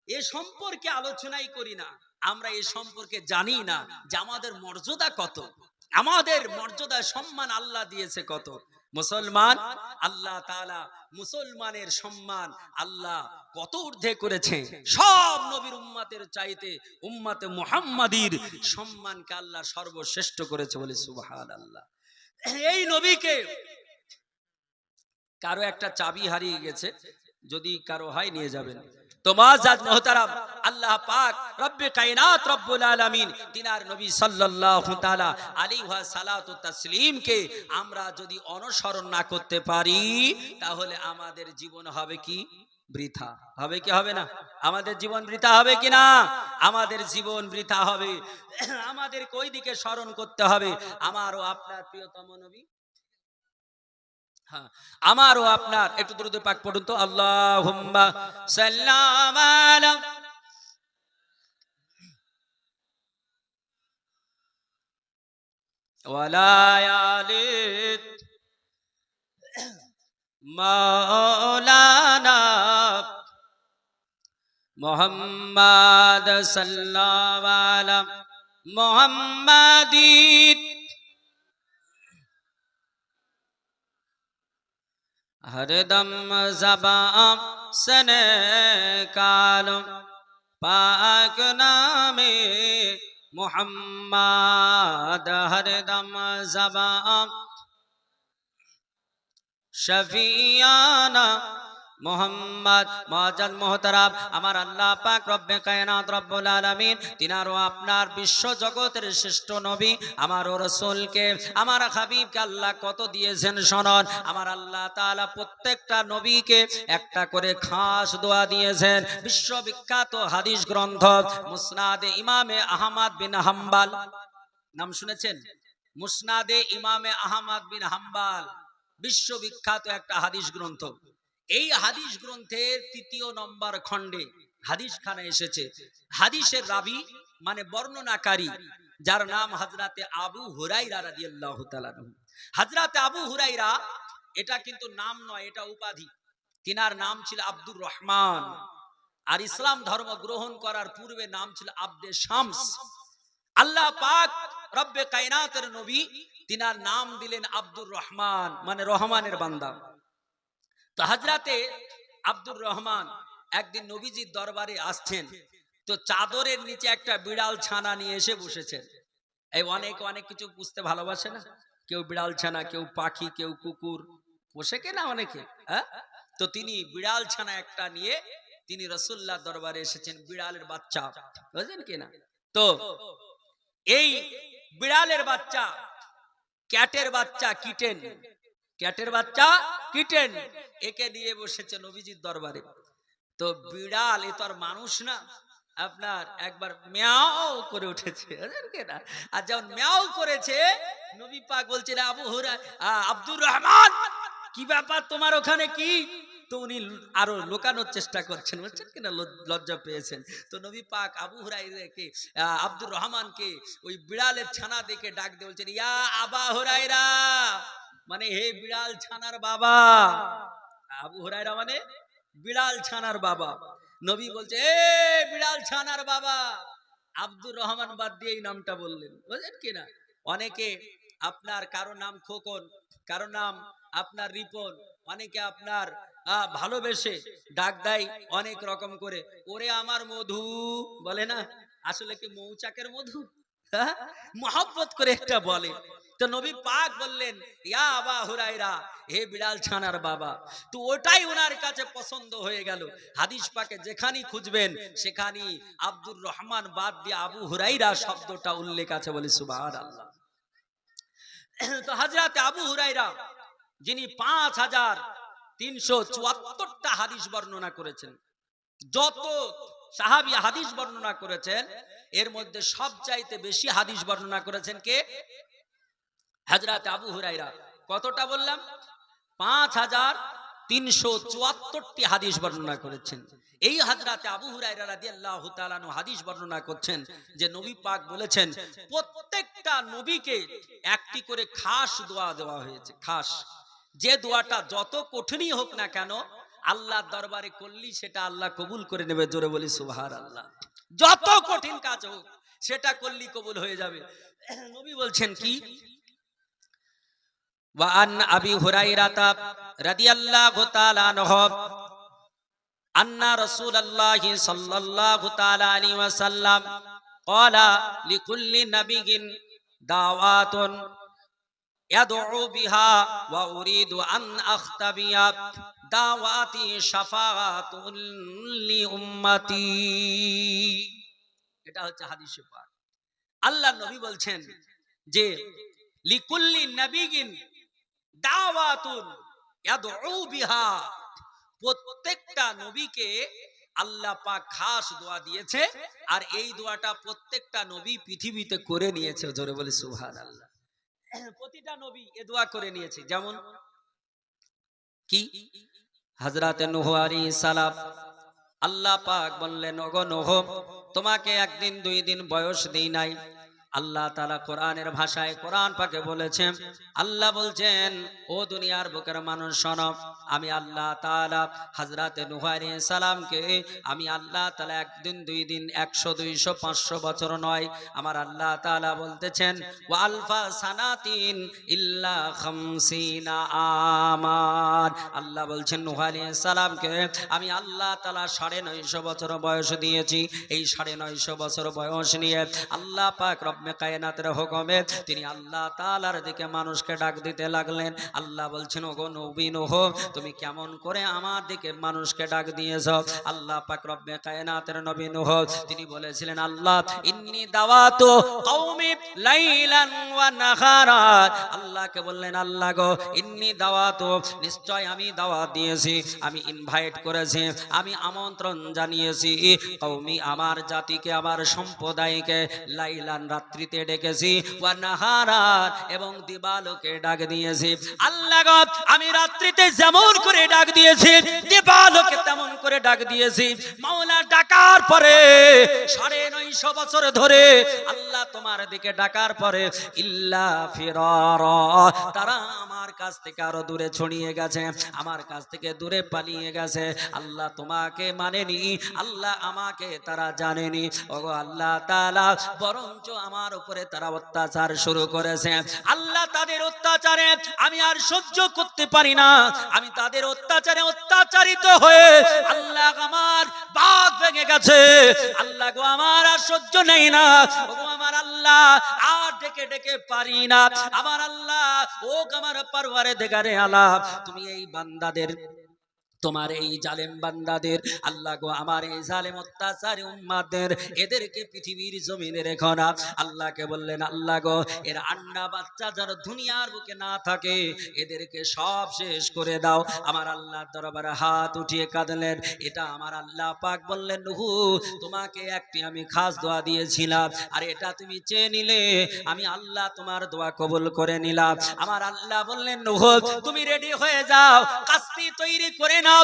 এ সম্পর্কে আলোচনাই করি না, আমরা এ সম্পর্কে জানি না যে আমাদের মর্যাদা কত, আমাদের মর্যাদা সম্মান আল্লাহ দিয়েছে কত। মুসলমান, আল্লাহ তাআলা মুসলমানের সম্মান আল্লাহ কত ঊর্ধ্বে করেছে, সব নবীর উম্মতের চাইতে উম্মতে মুহাম্মাদির সম্মানকে আল্লাহ সর্বশ্রেষ্ঠ করেছে, বলে সুবহানাল্লাহ। এই নবীকে কারো একটা চাবি হারিয়ে গেছে, যদি কারো হয় নিয়ে যাবেন। তো মুআজ্জাজ মুহতারাম, আল্লাহ পাক রব্বে কায়নাত রব্বুল আলামিন তিনার নবী সাল্লাল্লাহু তাআলা আলাইহি ওয়া সালাতু তাসলিমকে আমরা যদি অনুসরণ না করতে পারি তাহলে আমাদের জীবন হবে কি বৃথা, হবে কি হবে না? আমাদের জীবন বৃথা হবে কি না? আমাদের জীবন বৃথা হবে। আমাদেরকে ওই দিকে স্মরণ করতে হবে, আমারও আপনার প্রিয়তম নবী, হ্যাঁ আমারও আপনার, একটু দরুদ পাক পড়ুন তো, আল্লাহুম্মা সাল্লাম আলা ওয়ালা আলি মাওলানা মুহাম্মদ সাল্লাল্লাহু আলা মুহাম্মাদিন हरदम ज़बान से निकालो पाक नामे मुहम्मद, हरदम ज़बान शफियाना মুহাম্মদ। মুআজ্জাজ মুহতারাম, আমার আল্লাহ পাক রব্বে কায়নাত রব্বুল আলামিন তিনারও আপনার বিশ্ব জগতের শ্রেষ্ঠ নবী আমারও রাসূলকে, আমার হাবিবকে আল্লাহ কত দিয়েছেন শোনন। আমার আল্লাহ তাআলা প্রত্যেকটা নবীকে একটা করে খাস দোয়া দিয়েছেন। বিশ্ববিখ্যাত হাদিস গ্রন্থ মুসনাদে ইমামে আহমদ বিন হাম্বল, নাম শুনেছেন? মুসনাদে ইমামে আহমদ বিন হাম্বল বিশ্ববিখ্যাত একটা হাদিস গ্রন্থ। এই হাদিস গ্রন্থের ৩য় নম্বর খণ্ডে হাদিস খানা এসেছে, হাদিসের রাবি মানে বর্ণনাকারী যার নাম হযরতে আবু হুরায়রা রাদিয়াল্লাহু তাআলা। হযরতে আবু হুরায়রা এটা কিন্তু নাম নয়, এটা উপাধি। তিনার নাম ছিল আব্দুর রহমান, আর ইসলাম ধর্ম গ্রহণ করার পূর্বে নাম ছিল আব্দে শামস। আল্লাহ পাক রব্বে কায়নাতের নবী তিনার নাম দিলেন আব্দুর রহমান, মানে রহমানের বান্দা। তো হযরতে আব্দুর রহমান একদিন নবীজির দরবারে আসছেন, তো চাদরের নিচে একটা বিড়াল ছানা নিয়ে এসে বসেছেন। এই অনেক অনেক কিছু বুঝতে ভালোবাসে না, কেউ বিড়াল ছানা, কেউ পাখি, কেউ কুকুর পোষে কেনা অনেকে, হ্যাঁ? তো তিনি বিড়াল ছানা একটা নিয়ে তিনি রাসূলুল্লাহ দরবারে এসেছেন, বিড়ালের বাচ্চা, বুঝলেন কিনা? তো এই বিড়ালের বাচ্চা, ক্যাটের বাচ্চা, কিটেন, ক্যাটের বাচ্চা কিটেন, একে নিয়ে বসেছে নবীজির দরবারে। তো বিড়াল এ তো আর মানুষ না, আপনার একবার মিয়াও করে উঠেছে, আর যখন মিয়াও করেছে নবী পাক বলছেন আবু হুরায়রা, আব্দুর রহমান কি ব্যাপার তোমার ওখানে কি? তো উনি আরো লুকানোর চেষ্টা করছেন, বলছেন কিনা লজ্জা পেয়েছেন। তো নবী পাক আবু হুরায়রাকে, আব্দুর রহমানকে ওই বিড়ালের ছানা দেখে ডাক দিয়ে বলছেন, ইয়া আবা হুরায়রা, মানে হে বিড়াল ছানার বাবা। আবু হুরায়রা মানে বিড়াল ছানার বাবা। নবী বলছে এ বিড়াল ছানার বাবা। আব্দুর রহমান বাদ দিয়ে এই নামটা বললেন, বুঝলেন কিনা? অনেকে আপনার কারো নাম খোকন, কারো নাম আপনার রিপন, অনেকে আপনার ভালোবেসে ডাক দেয় অনেক রকম করে, ওরে আমার মধু বলে না, আসলে কি মৌচাকের মধু, মহব্বত করে একটা বলে। তো নবী পাক বললেন ইয়া আবা হুরায়রা, হে বিড়াল ছানার বাবা। তো ওটাই ওনার কাছে পছন্দ হয়ে গেল। হাদিস পাকে যেখানেই খুঁজবেন সেখানেই আব্দুর রহমান বাদ দিয়ে আবু হুরায়রা শব্দটা উল্লেখ আছে, বলে সুবহানাল্লাহ। তো হযরত আবু হুরায়রা যিনি 5374টা হাদিস বর্ণনা করেছেন। যত সাহাবী হাদিস বর্ণনা করেছেন এর মধ্যে সবচাইতে বেশি হাদিস বর্ণনা করেছেন কে? হযরত আবু হুরায়রা। কতটা বললাম? 5374টি হাদিস বর্ণনা করেছেন। এই হযরত আবু হুরায়রা রাদিয়াল্লাহু তাআলা আনহু হাদিস বর্ণনা করছেন যে নবী পাক বলেছেন প্রত্যেকটা নবীকে একটি করে খাস দোয়া দেওয়া হয়েছে। খাস, যে দোয়াটা যত কঠিনই হোক না কেন আল্লাহর দরবারে করলি সেটা আল্লাহ কবুল করে নেবে। জোরে বলি সুবহানাল্লাহ। যত কঠিন কাজ হোক সেটা করলি কবুল হয়ে যাবে। নবী বলছেন কি? وعن أبي هريرة رضي الله تعالى عنه أن رسول الله صلى الله تعالى عليه وسلم قال لكل نبي دعوات يدعو بها وأريد أن أختبئ دعواتي شفاعة لأمتي। এটা হচ্ছে হাদিসে পাক। আল্লাহর নবী বলছেন যে লিকুল্লি নবিয়িন দাওয়াতুন ইয়াদউ বিহা, প্রত্যেকটা নবীকে আল্লাহ পাক খাস দোয়া দিয়েছে আর এই দোয়াটা প্রত্যেকটা নবী পৃথিবীতে করে নিয়েছে। জোরে বলি সুবহানাল্লাহ। প্রতিটা নবী এই দোয়া করে নিয়েছে। যেমন কি? হযরত নূহ আলাইহিস সালাম, আল্লাহ পাক বললেন ওগো নূহ তোমাকে একদিন দুই দিন বয়স দেই নাই। আল্লাহ তাআলা কোরআনের ভাষায় কোরআন পাকে বলেছেন, আল্লাহ বলছেন ও দুনিয়ার বুকের মানুষ শোনো, আমি আল্লাহ তাআলা হযরত নূহ আলাইহিস সালামকে আমি আল্লাহ তাআলা একদিন দুই দিন 100 200 500 বছর নয়, আমার আল্লাহ তাআলা বলতেছেন ওয়া আলফা সানাতিন ইল্লা 50 আমান। আল্লাহ বলছেন নূহ আলাইহিস সালামকে আমি আল্লাহ তাআলা 950 বছর বয়স দিয়েছি। এই 950 বছর বয়স নিয়ে আল্লাহ পাক রব্বে কায়নাতের হুকুমে তিনি আল্লাহ তাআলার দিকে মানুষকে ডাক দিতে লাগলেন। আল্লাহ বলছেন ওগো নবী নূহ তুমি কেমন করে আমার দিকে মানুষকে ডাক দিয়েছো? আল্লাহ পাক রব্বে কায়নাতের নবী নূহ তিনি বলেছিলেন আল্লাহ ইন্নী দাওয়াতু কওমি লাইলান ওয়া নাহারা। আল্লাহকে বললেন আল্লাহ গো ইন্নী দাওয়াতু, নিশ্চয় আমি দাওয়াত দিয়েছি, আমি ইনভাইট করেছি, আমি আমন্ত্রণ জানিয়েছি কওমি আমার জাতিকে আমার সম্প্রদায়কে লাইলান রাত্রিতে ডেকেছি ওয়া নাহারা এবং দিবালোকে ডাক দিয়েছি। আল্লাহ গো আমি রাত্রিতে যেমন করে ডাক দিয়েছি দিবালোকে তেমন করে ডাক দিয়েছি। মাওলা ডাকার পরে 950 বছর ধরে আল্লাহ তোমার দিকে ডাকার পরে ইল্লা ফিরারা, তারা আমার কাছ থেকে আরো দূরে ছড়িয়ে গেছে, আমার কাছ থেকে দূরে পালিয়ে গেছে। আল্লাহ তোমাকে মানেনি, আল্লাহ আমাকে তারা জানেনি। ওগো আল্লাহ তাআলা বরঞ্চ আমার উপরে তারা অত্যাচার শুরু করেছে। আল্লাহ তাদের অত্যাচারে আমি আর সহ্য করতে পারি না, আমি তাদের অত্যাচারে অত্যাচারিত হয়ে আল্লাহ আমার বাঁধ ভেঙে গেছে। আল্লাহ গো আমার আর সহ্য নেই না, ওগো আমার আল্লাহ আর ডেকে ডেকে পারি না। আমার আল্লাহ ও আমার পরওয়ারদিগারে আলা তুমি এই বান্দাদের, তোমার এই জালেম বান্দাদের আল্লাহ গো আমার এই জালেম অত্যাচারী উম্মতদের এদেরকে পৃথিবীর জমিনে রেখো না। আল্লাহকে বললেন আল্লাহ গো এর আন্না বাচ্চা যারা দুনিয়ার বুকে না থাকে এদেরকে সব শেষ করে দাও। আমার আল্লাহর দরবারে হাত উঠিয়ে কাঁদলেন। এটা আমার আল্লাহ পাক বললেন নূহ তোমাকে একটি আমি খাস দোয়া দিয়েছিলাম আর এটা তুমি চেয়ে নিলে, আমি আল্লাহ তোমার দোয়া কবুল করে নিলাম। আমার আল্লাহ বললেন নূহ তুমি রেডি হয়ে যাও, কাস্তি তৈরি করে নাও,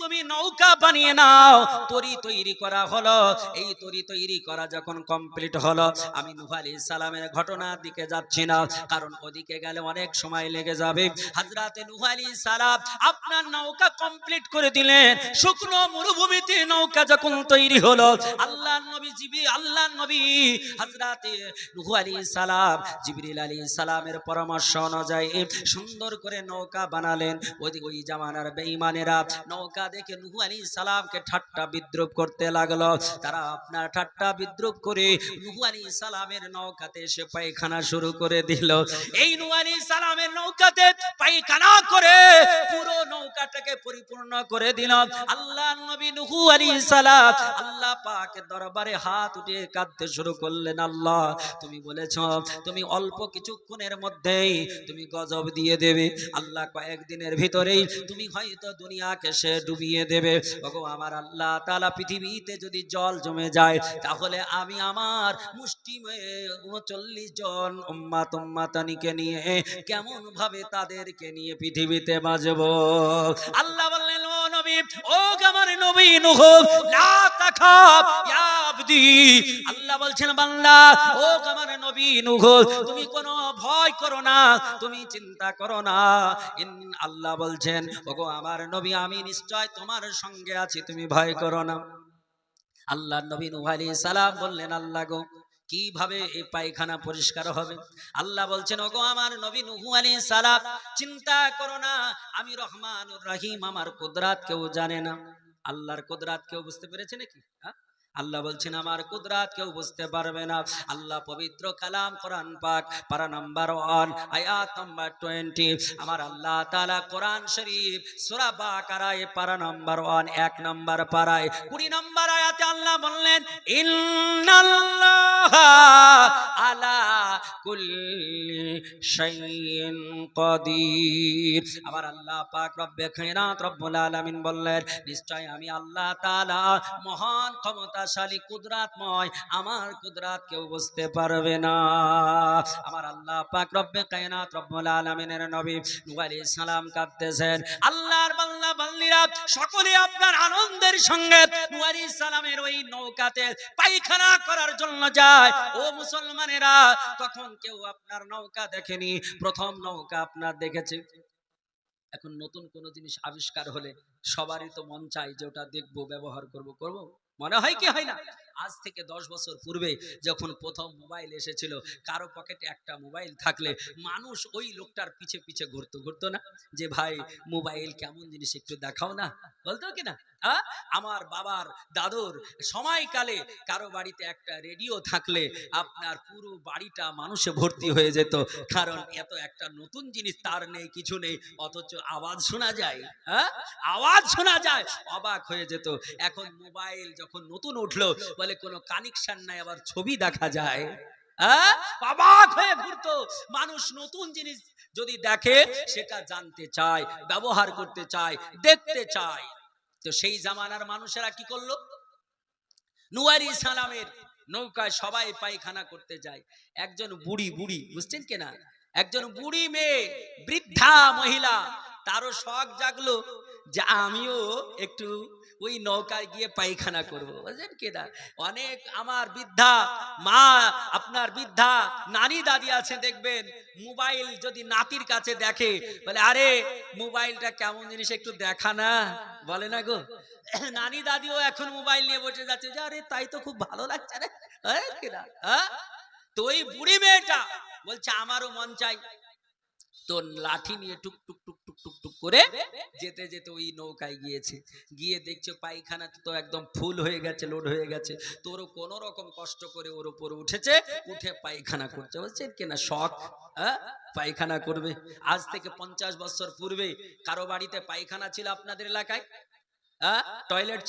তুমি নৌকা বানিয়ে নাও। তরি তৈরি করা হলো। এই তরি তৈরি করা যখন কমপ্লিট হলো আমি নূহ আলাইহিস সালামের ঘটনার দিকে যাচ্ছি না, কারণ ওদিকে গেলে অনেক সময় লেগে যাবে। হযরত নূহ আলাইহিস সালাম আপনার নৌকা কমপ্লিট করে দিলেন। শুকনো মরুভূমিতে নৌকা যখন তৈরি হলো আল্লাহর নবী হযরত নূহ আলাইহিস সালাম জিবরিল আলাইহিস সালামের পরামর্শ অনুযায়ী সুন্দর করে নৌকা বানালেন। ওই জামানার বেঈমানেরা নৌকা দেখে নূহ আলাইহিস সালামকে ঠাট্টা বিদ্রুপ করতে লাগলো। তারা আপনার ঠাট্টা বিদ্রুপ করে নূহ আলাইহিস সালামের নৌকাতে এসে পায়খানা শুরু করে দিল। এই নূহ আলাইহিস সালামের নৌকাতে পায়খানা করে পুরো নৌকা নৌকাটাকে পরিপূর্ণ করে দিল। আল্লাহ নবী নূহ আলাইহিস সালাম আল্লাহ পাকের দরবারে হাত উঠিয়ে কাঁদতে শুরু করলেন, আল্লাহ তুমি বলেছো তুমি অল্প কিছুক্ষণের মধ্যেই তুমি গজব দিয়ে দেবে, আল্লাহ কয়েকদিনের ভিতরেই তুমি হয়তো দুনিয়াকে সে ডুবিয়ে দেবে। ওগো আমার আল্লাহ তাআলা, পৃথিবীতে যদি জল জমে যায় তাহলে আমি আমার মুষ্টিমেয় 39 জন উম্মাতানিকে নিয়ে কেমন ভাবে তাদেরকে নিয়ে পৃথিবীতে বাঁচবো। আল্লাহ বললেন, ও নবী, ও আমার নবী নূহ, লা তাখাফ ইয়া আবদি, আল্লাহ বলছেন বান্দা, ও আমার নবী নূহ, তুমি কোনো ভয় করো না, তুমি চিন্তা করো না। আল্লাহ বলছেন, ওগো আমার নবী, আমি নিশ্চয় তোমার সঙ্গে আছি, তুমি ভয় করো না। আল্লাহ নবী নূহ আলাইহিস সালাম বললেন, আল্লাহ গো, কিভাবে এই পায়খানা পরিষ্কার হবে? আল্লাহ বলছেন, ওগো আমার নবী নূহ আলাইহিস সালাম, চিন্তা করো না, আমি রহমানুর রহিম, আমার কুদরত কেউ জানে না। আল্লাহর কুদরত কেউ বুঝতে পেরেছে নাকি? আল্লাহ বলছেন, আমার কুদরত কেউ বুঝতে পারবে না। আল্লাহ পবিত্র কালাম কোরআন পাক পারা নাম্বার 1 আয়াত নাম্বার 20, আমার আল্লাহ তাআলা কোরআন শরীফ সূরা বাকারায় পারা নাম্বার 1 এক নাম্বার পারায় 20 নাম্বার আয়াতে আল্লাহ বললেন, ইন্নাল্লাহা আলা কুল্লি শাইইন কাদির। আমার আল্লাহ পাক রব্বে খায়নাত রব্বুল আলামিন বললেন, নিশ্চয় আমি আল্লাহ তাআলা মহান ক্ষমতাশালী, কুদরতময়, আমার কুদরত কেউ বুঝতে পারবে না। আমার আল্লাহ পাক রব্বে কায়নাত রব্বুল আলামিনের নবী নূহ আলাইহিস সালাম কাঁদতেছেন। আল্লাহর বান্দা বান্দীরা সকলে আপনার আনন্দের সঙ্গে নূহ আলাইহিস সালামের ওই নৌকাতে পায়খানা করার জন্য যায়। ও মুসলমানেরা, তখন কেউ আপনার নৌকা দেখেনি, প্রথম নৌকা আপনার দেখেছে। এখন নতুন কোন জিনিস আবিষ্কার হলে সবারই তো মন চাই যে ওটা দেখবো, ব্যবহার করব, মনে হয় কি হয় না? আজ থেকে 10 বছর পূর্বে যখন প্রথম মোবাইল এসেছিল, কারো পকেটে একটা মোবাইল থাকলে মানুষ ওই লোকটার পিছে পিছে ঘুরতো না, যে ভাই মোবাইল কেমন জিনিস একটু দেখাও না, বলতো কিনা? আমার বাবার দাদুর সময়কালে কারো বাড়িতে একটা রেডিও থাকলে আপনার পুরো বাড়িটা মানুষে ভর্তি হয়ে যেত, কারণ এত একটা নতুন জিনিস তার নেই, কিছু নেই, অথচ আওয়াজ শোনা যায়, আওয়াজ শোনা যায়, অবাক হয়ে যেত। এখন মোবাইল যখন নতুন উঠলো, বলে কোনো কানেকশন নাই, আবার ছবি দেখা যায়, অবাক হয়ে ঘুরতো মানুষ। নতুন জিনিস যদি দেখে সেটা জানতে চায়, ব্যবহার করতে চায়, দেখতে চায়। তো সেই জামানার মানুষেরা কি করলো? নূহ আলাইহিস সালামের নৌকায় সবাই পায়খানা করতে যায়। একজন বুড়ি, বুঝছেন কিনা, একজন বুড়ি মেয়ে, বৃদ্ধা মহিলা, তারও শখ জাগলো যে আমিও একটু ওই নৌকায় গিয়ে পায়খানা করবো, বুঝলেন কিনা? অনেক আমার বৃদ্ধা মা, আপনার বৃদ্ধা নানি দাদি আছে, দেখবেন মোবাইল যদি নাতির কাছে দেখে, বলে আরে মোবাইলটা কেমন জিনিস একটু দেখা না, বলে না গো? নানি দাদিও এখন মোবাইল নিয়ে বসে যাচ্ছে, যে আরে তাই তো খুব ভালো লাগছে রে, কিনা? তো ওই বুড়ি মেয়েটা বলছে আমারও মন চাই। তো লাঠি নিয়ে টুক টুক টুক টুক টুক টুক করে যেতে যেতে ওই নৌকায় গিয়েছে, গিয়ে দেখছে পায়খানা তো একদম ফুল হয়ে গেছে, লোড হয়ে গেছে। তোরও কোন রকম কষ্ট করে ওর উপরে উঠেছে, উঠে পায়খানা করছে, বলছেন কিনা? শখ, পায়খানা করবে। আজ থেকে 50 বছর পূর্বে কারো বাড়িতে পায়খানা ছিল আপনাদের এলাকায়? টয়লেট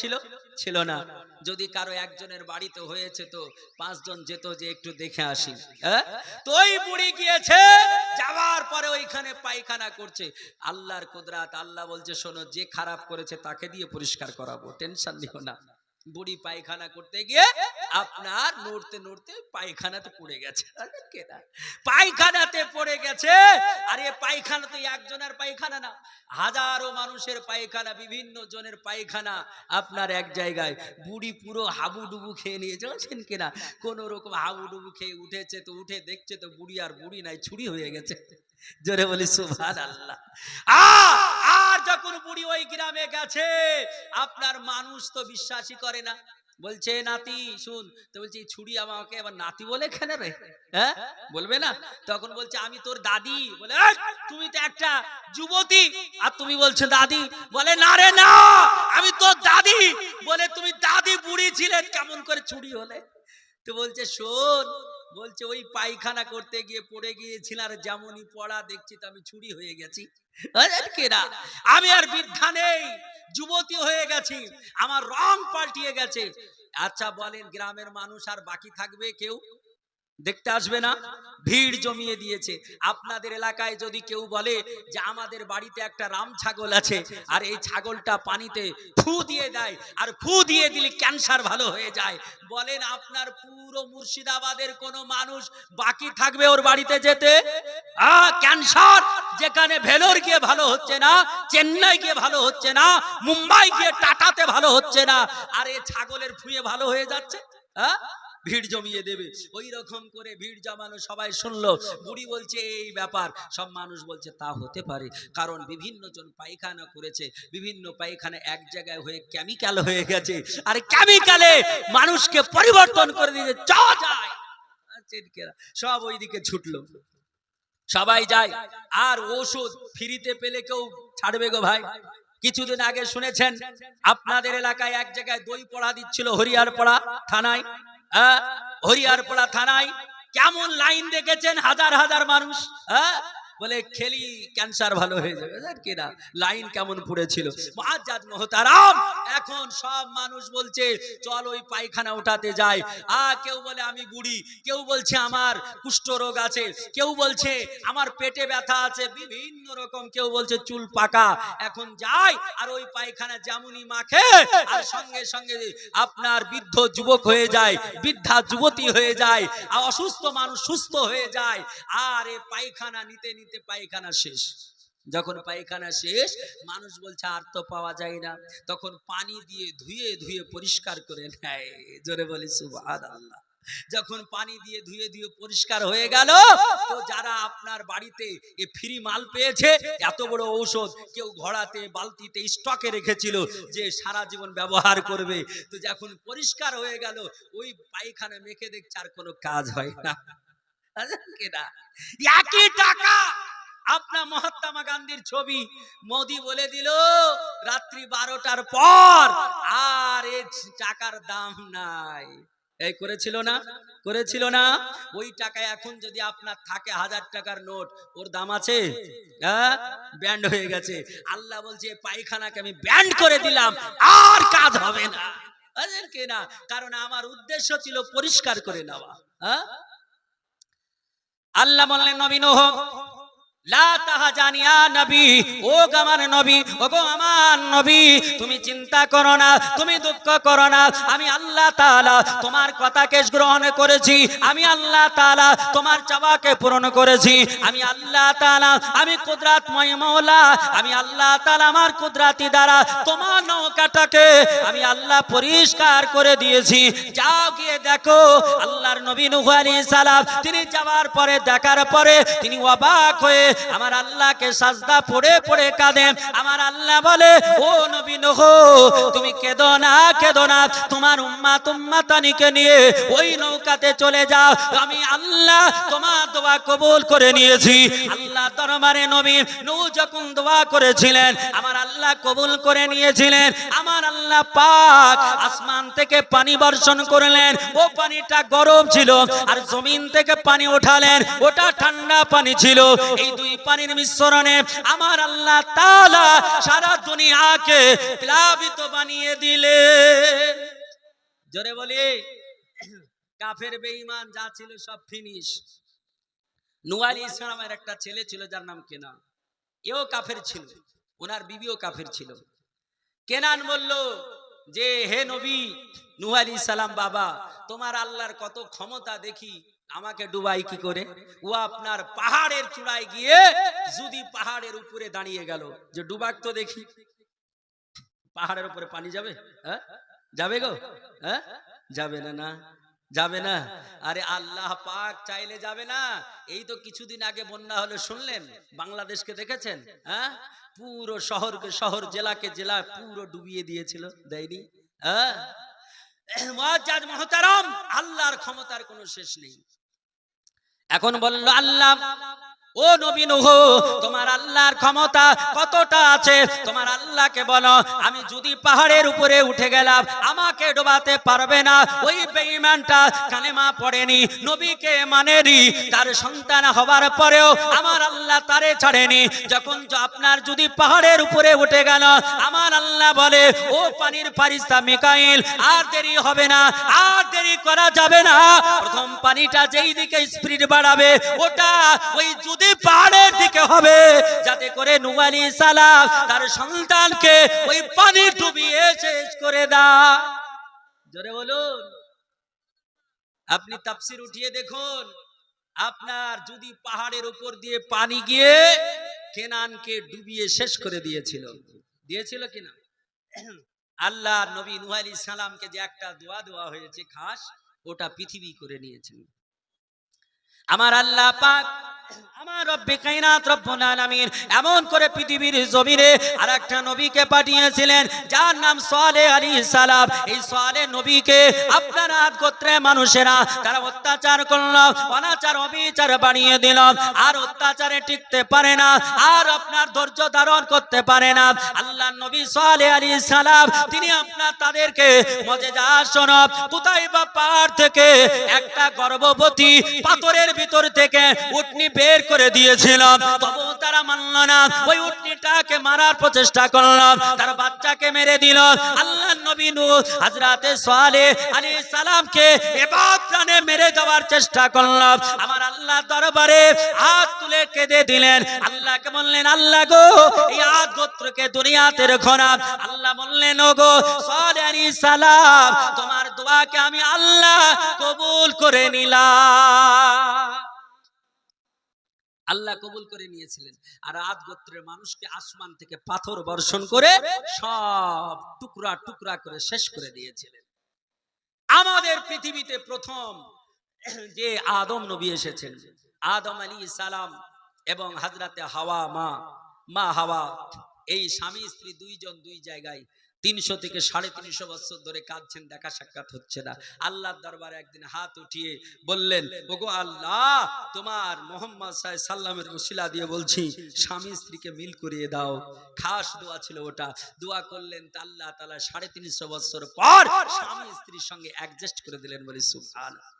ছিল না। যদি কারো একজনের বাড়িতে হয়েছে তো 5 জন যেত যে একটু দেখে আসি। তো ওই বুড়ি গিয়েছে, যাওয়ার পরে ওইখানে পায়খানা করছে। আল্লাহর কুদরত, আল্লাহ বলছে শোনো, যে খারাপ করেছে তাকে দিয়ে পরিষ্কার করাবো, টেনশন নিও না। বুড়ি পায়খানা করতে গিয়ে আপনার নড়তে নড়তে পায়খানাতে পড়ে গেছে, পায়খানাতে পড়ে গেছে। আর এই পায়খানা তো একজনের পায়খানা না, হাজারো মানুষের পায়খানা, বিভিন্ন জনের পায়খানা আপনার এক জায়গায়। বুড়ি পুরো হাবুডুবু খেয়ে নিয়েছে, বলছেন কিনা? কোন রকম হাবুডুবু খেয়ে উঠেছে, তো উঠে দেখছে তো বুড়ি আর বুড়ি নাই, ছুরি হয়ে গেছে। জোরে বলি সুবহানাল্লাহ। আর যখন বুড়ি ওই গ্রামে গেছে, আপনার মানুষ তো বিশ্বাসই করে না, বলছে নাতি শুন, তো বলছে ছুরি আমাকে আবার নাতি বলে কেন রে, বলবে না? তখন বলছে আমি তোর দাদি। বলে তুমি তো একটা যুবতী আর তুমি বলছো দাদি? বলে না রে না, আমি তোর দাদি। বলে তুমি দাদি বুড়ি ছিলে, কেমন করে ছুরি হলে? তো বলছে শোন, বলছে ওই পায়খানা করতে গিয়ে পড়ে গিয়েছিল, আর যেমনই পড়া দেখছি তো আমি ছুরি হয়ে গেছি। কেনা আমি আর বৃদ্ধা নেই, যুবতী হয়ে গেছি, আমার রং পাল্টিয়ে গেছে। আচ্ছা বলেন, গ্রামের মানুষ আর বাকি থাকবে কেউ? দেখতে আসবে না? ভিড় জমিয়ে দিয়েছে। আপনাদের এলাকায় যদি কেউ বলে যে আমাদের বাড়িতে একটা রাম ছাগল আছে, আর এই ছাগলটা পানিতে ফু দিয়ে দেয়, আর ফু দিয়ে দিলে ক্যান্সার ভালো হয়ে যায়, বলেন আপনার পুরো মুর্শিদাবাদের কোনো মানুষ বাকি থাকবে ওর বাড়িতে যেতে? ক্যান্সার যেখানে ভেলোর গিয়ে ভালো হচ্ছে না, চেন্নাই গিয়ে ভালো হচ্ছে না, মুম্বাই গিয়ে টাটাতে ভালো হচ্ছে না, আর এই ছাগলের ফুয়ে ভালো হয়ে যাচ্ছে। ভিড় জমিয়ে দেবে। ওই রকম করে ভিড় জমানো, সবাই শুনলো, বুড়ি বলছে এই ব্যাপার। সব মানুষ বলছে তা হতে পারে, কারণ বিভিন্ন জন পায়খানা করেছে, বিভিন্ন পায়খানা এক জায়গায় হয়ে কেমিক্যাল হয়ে গেছে, আর কেমিক্যালে মানুষকে পরিবর্তন করে দিতে যায়। সব ওইদিকে ছুটলো, সবাই যায়। আর ওষুধ ফ্রিতে পেলে কেউ ছাড়বে গো ভাই? কিছুদিন আগে শুনেছেন আপনাদের এলাকায় এক জায়গায় দই পড়া দিচ্ছিল হরিয়ারপাড়া থানায়। হরিয়ারপাড়া থানায় কেমন লাইন দেখেছেন, হাজার হাজার মানুষ। বলে খেলি ক্যান্সার ভালো হয়ে যাবে, কিনা লাইন কেমন পড়েছিল। মুআজ্জাজ মুহতারাম, এখন সব মানুষ বলছে চল ওই পায়খানা উঠাতে যাই। কেউ বলে আমি বুড়ি, কেউ বলছে আমার কুষ্ঠ রোগ আছে, কেউ বলছে আমার পেটে ব্যথা আছে, বিভিন্ন রকম, কেউ বলছে চুল পাকা। এখন যাই আর ওই পায়খানা যেমনই মাখে, আর সঙ্গে সঙ্গে আপনার বৃদ্ধ যুবক হয়ে যায়, বৃদ্ধা যুবতী হয়ে যায়, আর অসুস্থ মানুষ সুস্থ হয়ে যায়। আর এই পায়খানা নিতে নিতে পায়খানা শেষ। যখন পায়খানা শেষ, মানুষ বলছে আর তো পাওয়া যায় না, তখন পানি দিয়ে ধুয়ে ধুয়ে পরিষ্কার করে নেয়। জোরে বলি সুবহানাল্লাহ। যখন পানি দিয়ে ধুয়ে ধুয়ে পরিষ্কার হয়ে গেল, তো যারা আপনার বাড়িতে এ ফ্রি মাল পেয়েছে, এত বড় ঔষধ কেউ ঘোড়াতে বালতিতে স্টকে রেখেছিল যে সারা জীবন ব্যবহার করবে, তো যখন পরিষ্কার হয়ে গেল, ওই পায়খানা মেখে দেখছে আর কোনো কাজ হয় না। একই টাকা, আপনার মহাত্মা গান্ধীর ছবি, মোদি বলে দিল রাত্রি 12টার পর আর এই টাকার দাম নাই। এই করেছিল না? করেছিল না? ওই টাকা এখন যদি আপনার থাকে 1000 টাকার নোট, ওর দাম আছে? ব্যান্ড হয়ে গেছে। আল্লাহ বলছে পায়খানাকে আমি ব্যান্ড করে দিলাম, আর কাজ হবে না। কেনা, কারণ আমার উদ্দেশ্য ছিল পরিষ্কার করে নেওয়া। আল্লাহ বললেন নবী নূহ, লা তাহাজান ইয়া নবী, ও আমার নবী, ও গো আমার নবী, তুমি চিন্তা করো না, তুমি দুঃখ করো না, আমি আল্লাহ তাআলা তোমার কথাকে গ্রহণ করেছি, আমি আল্লাহ তাআলা তোমার চাওয়াকে পূরণ করেছি, আমি আল্লাহ তাআলা, আমি কুদরতময় মওলা, আমি আল্লাহ তাআলা আমার কুদরতি দ্বারা তোমার নৌকাটাকে আমি আল্লাহ পরিষ্কার করে দিয়েছি। যাও গিয়ে দেখো। আল্লাহর নবী নূহ আলাইহিস সালাম তিনি যাওয়ার পরে, দেখার পরে তিনি অবাক হয়ে আমার আল্লাহকে সাজদা পড়ে পড়ে কাঁদেন। আমার আল্লাহ বলে, ও নবী নূহ, তুমি কেঁদো না, কেঁদো না, তোমার উম্মাত উম্মাতানিকে নিয়ে ওই নৌকাতে চলে যাও, আমি আল্লাহ তোমার দোয়া কবুল করে নিয়েছি। আল্লাহ দরবারে নবী নূহ যখন দোয়া করেছিলেন, আমার আল্লাহ কবুল করে নিয়েছিলেন। আমার আল্লাহ পাক আসমান থেকে পানি বর্ষণ করলেন, ও পানিটা গরম ছিল, আর জমিন থেকে পানি ওঠালেন, ওটা ঠান্ডা পানি ছিল। এই দুই পানির মিশ্রণে আমার আল্লাহ তাআলা সারা দুনিয়াকে প্লাবিত বানিয়ে দিলে। জোরে বলি, কাফের বেঈমান যা ছিল সব ফিনিশ। নূহ আলাইহিস সালামের একটা ছেলে ছিল যার নাম কেনান, এও কাফের ছিল, ওনার বিবিও কাফের ছিল। কেনান বলল যে হে নবী নূহ আলাইহিস সালাম, বাবা তোমার আল্লাহর কত ক্ষমতা দেখি, আমাকে ডুবাই কি করে? ও আপনার পাহাড়ের চূড়ায় গিয়ে যদি পাহাড়ের উপরে দাঁড়িয়ে গেল যে ডুবাক তো দেখি, পাহাড়ের উপরে পানি যাবে? যাবে গো? যাবে না, না যাবে না। আরে আল্লাহ পাক চাইলে যাবে না? এই তো কিছুদিন আগে বন্যা হলো, শুনলেন? বাংলাদেশকে দেখেছেন? পুরো শহরকে শহর, জেলাকে জেলা পুরো ডুবিয়ে দিয়েছিল, দেয়নি? মুআজ্জাজ মুহতারাম, আল্লাহর ক্ষমতার কোনো শেষ নেই। এখন বলল আল্লাহ ও নবী নূহ, তোমার আল্লাহর ক্ষমতা কতটা আছে তোমার আল্লাহকে বলো। আমি যদি পাহাড়ের উপরে উঠে গেলাম আমাকে ডোবাতে পারবে না। ওই বেঈমানটা কালেমা পড়েনি, নবীকে মানেনি, তার সন্তান হবার পরেও আমার আল্লাহ তারে ছাড়েনি। যখন আপনার যদি পাহাড়ের উপরে উঠে গেল, আমার আল্লাহ বলে ও পানির ফারিস্তা মিকাইল, আর দেরি হবে না, আর দেরি করা যাবে না। প্রথম পানিটা যেই দিকে স্পিড বাড়াবে ওটা ওই যদি পাহাড়ের দিকে হবে, যাতে করে নূহ আলাইহিস সালাম তার সন্তানকে ওই পানি ডুবিয়ে শেষ করে দেয়। জোরে বলুন। আপনি তাফসীর উঠিয়ে দেখুন, আপনার যদি পাহাড়ের উপর দিয়ে পানি গিয়ে কেনানকে ডুবিয়ে শেষ করে দিয়েছিল, দিয়েছিল কিনা? আল্লাহ নবী নূহ আলাইহিস সালামকে যে একটা দোয়া দেওয়া হয়েছে খাস, ওটা পৃথিবী করে নিয়েছেন। আমার আল্লাহ পাক, আমার রব্বে কায়নাত রব্বুল আলামিন এমন করে পৃথিবীর জমিনে আরেকটা নবীকে পাঠিয়েছিলেন যার নাম সালেহ আলাইহিস সালাম। এই সালেহ নবীকে আপনার আদ গোত্রের মানুষেরা তারা অত্যাচার করল, অনাচার অবিচার বাড়িয়ে দিল, আর অত্যাচারে টিকতে পারে না, আর আপনার ধৈর্য ধারণ করতে পারে না। আল্লাহর নবী সালেহ আলাইহিস সালাম তিনি আপনার তাদেরকে মুজিজা শোনাব, কোথায় বা পাহাড় থেকে একটা গর্ভবতী পাথরের ভিতর থেকে উটনি বের করে দিয়েছিলাম, তবু তারা মানল না। ওই উটনিটাকে মারার প্রচেষ্টা করলাম, তার বাচ্চাকে মেরে দিল। আল্লাহর নবী নূহ হযরতে সালেহ আলাইহিস সালামকে এবাদতে মেরে দেওয়ার চেষ্টা করলাম। আমার আল্লাহ দরবারে হাত তুলে কেঁদে দিলেন, আল্লাহকে বললেন আল্লাহ গো এই আদ গোত্রকে দুনিয়াতে রেখো না। আল্লাহ বললেন ও গো সালেহ আলাইহিস সালাম, তোমার দোয়াকে আমি আল্লাহ কবুল করে নিলাম। আল্লাহ কবুল করে নিয়েছিলেন। আর আদ গোত্রের মানুষকে আসমান থেকে পাথর বর্ষণ করে সব টুকরা টুকরা করে শেষ করে দিয়েছিলেন। আমাদের পৃথিবীতে প্রথম যে আদম নবী এসেছেন, আদম আলাইহিস সালাম এবং হযরতে হাওয়া মা হাওয়া, এই স্বামী স্ত্রী দুইজন দুই জায়গায় 300 থেকে 350 বছর ধরে কাঁদছেন, দেখা সাক্ষাৎ হচ্ছে না। আল্লাহর দরবারে একদিন হাত উঠিয়ে বললেন ওগো আল্লাহ, তোমার মুহাম্মদ সাল্লাল্লাহু আলাইহি সাল্লামের ওসিলা দিয়ে বলছি স্বামী স্ত্রীকে মিল করিয়ে দাও। খাস দোয়া ছিল ওটা, দোয়া করলেন তা আল্লাহ তাআলা 350 বছর পর স্বামী স্ত্রীর সঙ্গে অ্যাডজাস্ট করে দিলেন। বলি সুবহানাল্লাহ।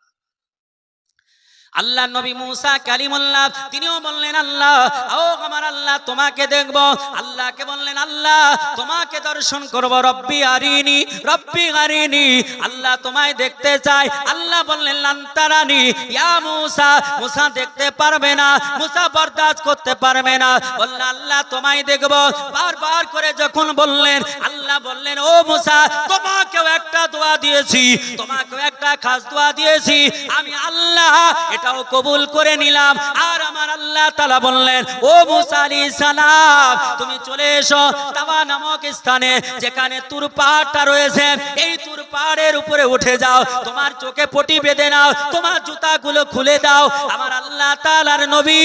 আল্লাহ নবী মুসা কালিমুল্লাহ তিনিও বললেন আল্লাহ ও আমার আল্লাহ তোমাকে দেখব। আল্লাহকে বললেন আল্লাহ তোমাকে দর্শন করব, রব্বি আরিনি, আল্লাহ তোমায় দেখতে চাই। আল্লাহ বললেন লান্তারানি ইয়া মুসা, মুসা দেখতে পারবে না, মুসা বরদাস্ত করতে পারবে না। বললেন আল্লাহ তোমায় দেখব। বারবার করে যখন বললেন আল্লাহ বললেন ও মুসা তোমাকেও একটা দোয়া দিয়েছি, তোমাকেও একটা খাস দোয়া দিয়েছি, আমি আল্লাহ এটাও কবুল করে নিলাম। আর আমার আল্লাহ তাআলা বললেন ও মুসা আলাইহিস সালাম তুমি চলে এসো তাওয়া নামক স্থানে, যেখানে তুর পাহাড়টা রয়েছে, এই তুর পাহাড়ের উপরে উঠে যাও, তোমার চোখে পটি বেঁধে নাও, তোমার জুতাগুলো খুলে দাও। আমার আল্লাহ তাআলার নবী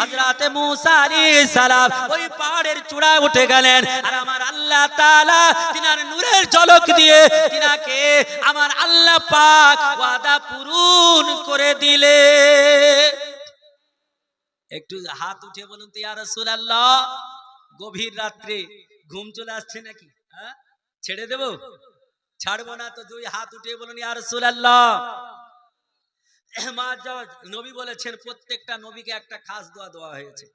হযরতে মুসা আলাইহিস সালাম ওই পাহাড়ের চূড়ায় উঠে গেলেন। আর আমার আল্লাহ তাআলা তিনার নূরের ঝলক দিয়ে তিনাকে আমার আল্লাহ পাক ওয়াদা পূরণ করে দিলে। একটু হাত উঠে বলুন তো ইয়া রাসূলুল্লাহ, গভীর রাত্রে ঘুম চলে আসছে নাকি? হ্যাঁ, ছেড়ে দেব? ছাড়বো না তো। দুই হাত উঠে বলুন ইয়া রাসূলুল্লাহ। নবী বলেছেন প্রত্যেকটা নবীকে একটা খাস দোয়া দেওয়া হয়েছে।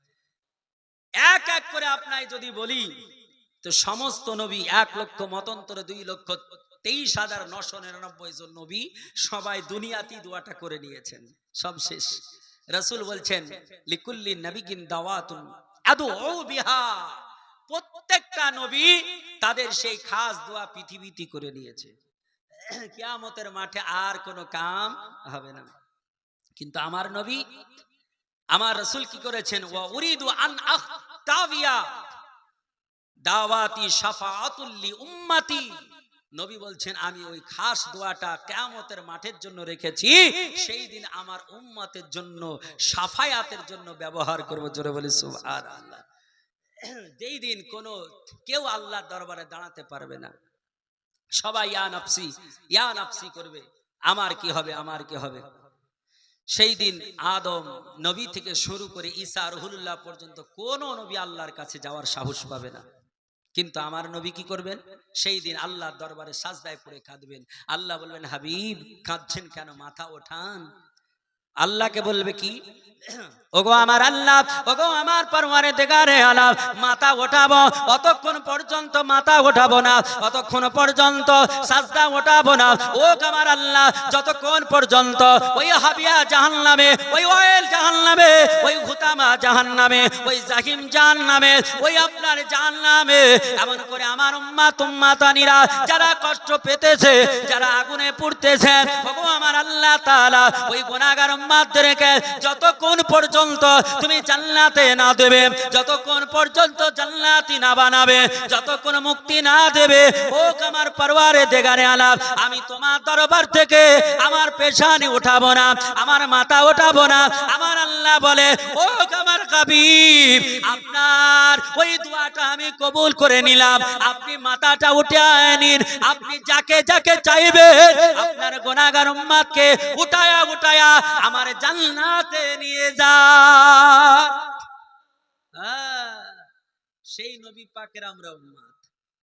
এক এক করে আপনায় যদি বলি তো সমস্ত নবী 1 লক্ষ মতান্তরে 2,23,999 জন নবী সবাই দুনিয়াতেই দোয়াটা করে নিয়েছেন, সব শেষ। রাসূল বলছেন লিকুল্লি নাবিয়িন দাওয়াতুন আদউ বিহা, প্রত্যেকটা নবী তাদের সেই খাস দোয়া পৃথিবীতে করে নিয়েছে। কিয়ামতের মাঠে আর কোনো কাম হবে না। কিন্তু আমার নবী আমার রাসূল কি করেছেন? ওয়া উরিদু আন আখতাবিয়া দাওয়াতি শাফাআতুল লি উম্মতি, নবী বলছেন আমি ওই খাস দোয়াটা কিয়ামতের মাঠের জন্য রেখেছি, সেই দিন আমার উম্মতের জন্য শাফায়াতের জন্য ব্যবহার করব। জোরে বলি সুবহানাল্লাহ। যেই দিন কোনো কেউ আল্লাহর দরবারে দাঁড়াতে পারবে না, সবাই ইয়া নাফসি করবে, আমার কি হবে, আমার কি হবে। সেই দিন আদম নবী থেকে শুরু করে ঈসা রুহুল্লাহ পর্যন্ত কোন নবী আল্লাহর কাছে যাওয়ার সাহস পাবে না। কিন্তু আমার নবী কি করবেন? সেই দিন আল্লাহর দরবারে সাজদায় পড়ে কাঁদবেন। আল্লাহ বলবেন, হাবিব কাঁদছেন কেন, মাথা ওঠান। আল্লাহকে বলবে কি, ওগো আমার আল্লাহ, ওগো আমার পরওয়ারদিগারে আলাম, মাথা ওঠাবো, অতক্ষণ পর্যন্ত মাথা ওঠাবো না, অতক্ষণ পর্যন্ত সাজদা ওঠাবো না। ও আমার আল্লাহ, যতক্ষণ পর্যন্ত ওই হাবিয়া জাহান্নামে, ওই ওয়েল জাহান্নামে, ওই হুতামা জাহান্নামে, ওই জাহিম জাহান্নামে, ওই আপনার জাহান্নামে এমন করে আমার উম্মাত উম্মাতানিরা যারা কষ্ট পেতেছে, যারা আগুনে পুড়তেছে, ওগো আমার আল্লাহ তাআলা ওই গুনাহগার উম্মাতদেরকে যতক্ষণ পর্যন্ত তুমি জান্নাতে না দেবে, যতক্ষণ পর্যন্ত জান্নাতি না বানাবে, যতক্ষণ মুক্তি না দেবে, ও আমার পরওয়ারদিগারে আলাম, আমি তোমার দরবার থেকে আমার পেশানি উঠাবো না, আমার মাথা উঠাবো না। আমার আল্লাহ বলে, ও আমার হাবিব, আপনার ওই দোয়াটা আমি কবুল করে নিলাম, আপনি মাথাটা উঠিয়ে নিন, আপনি যাকে যাকে চাইবে আপনার গুনাহগার উম্মতকে উঠায়া উঠায়া আমার জান্নাতে নিয়ে যান। সেই নবী পাকের আমরা উম্মত।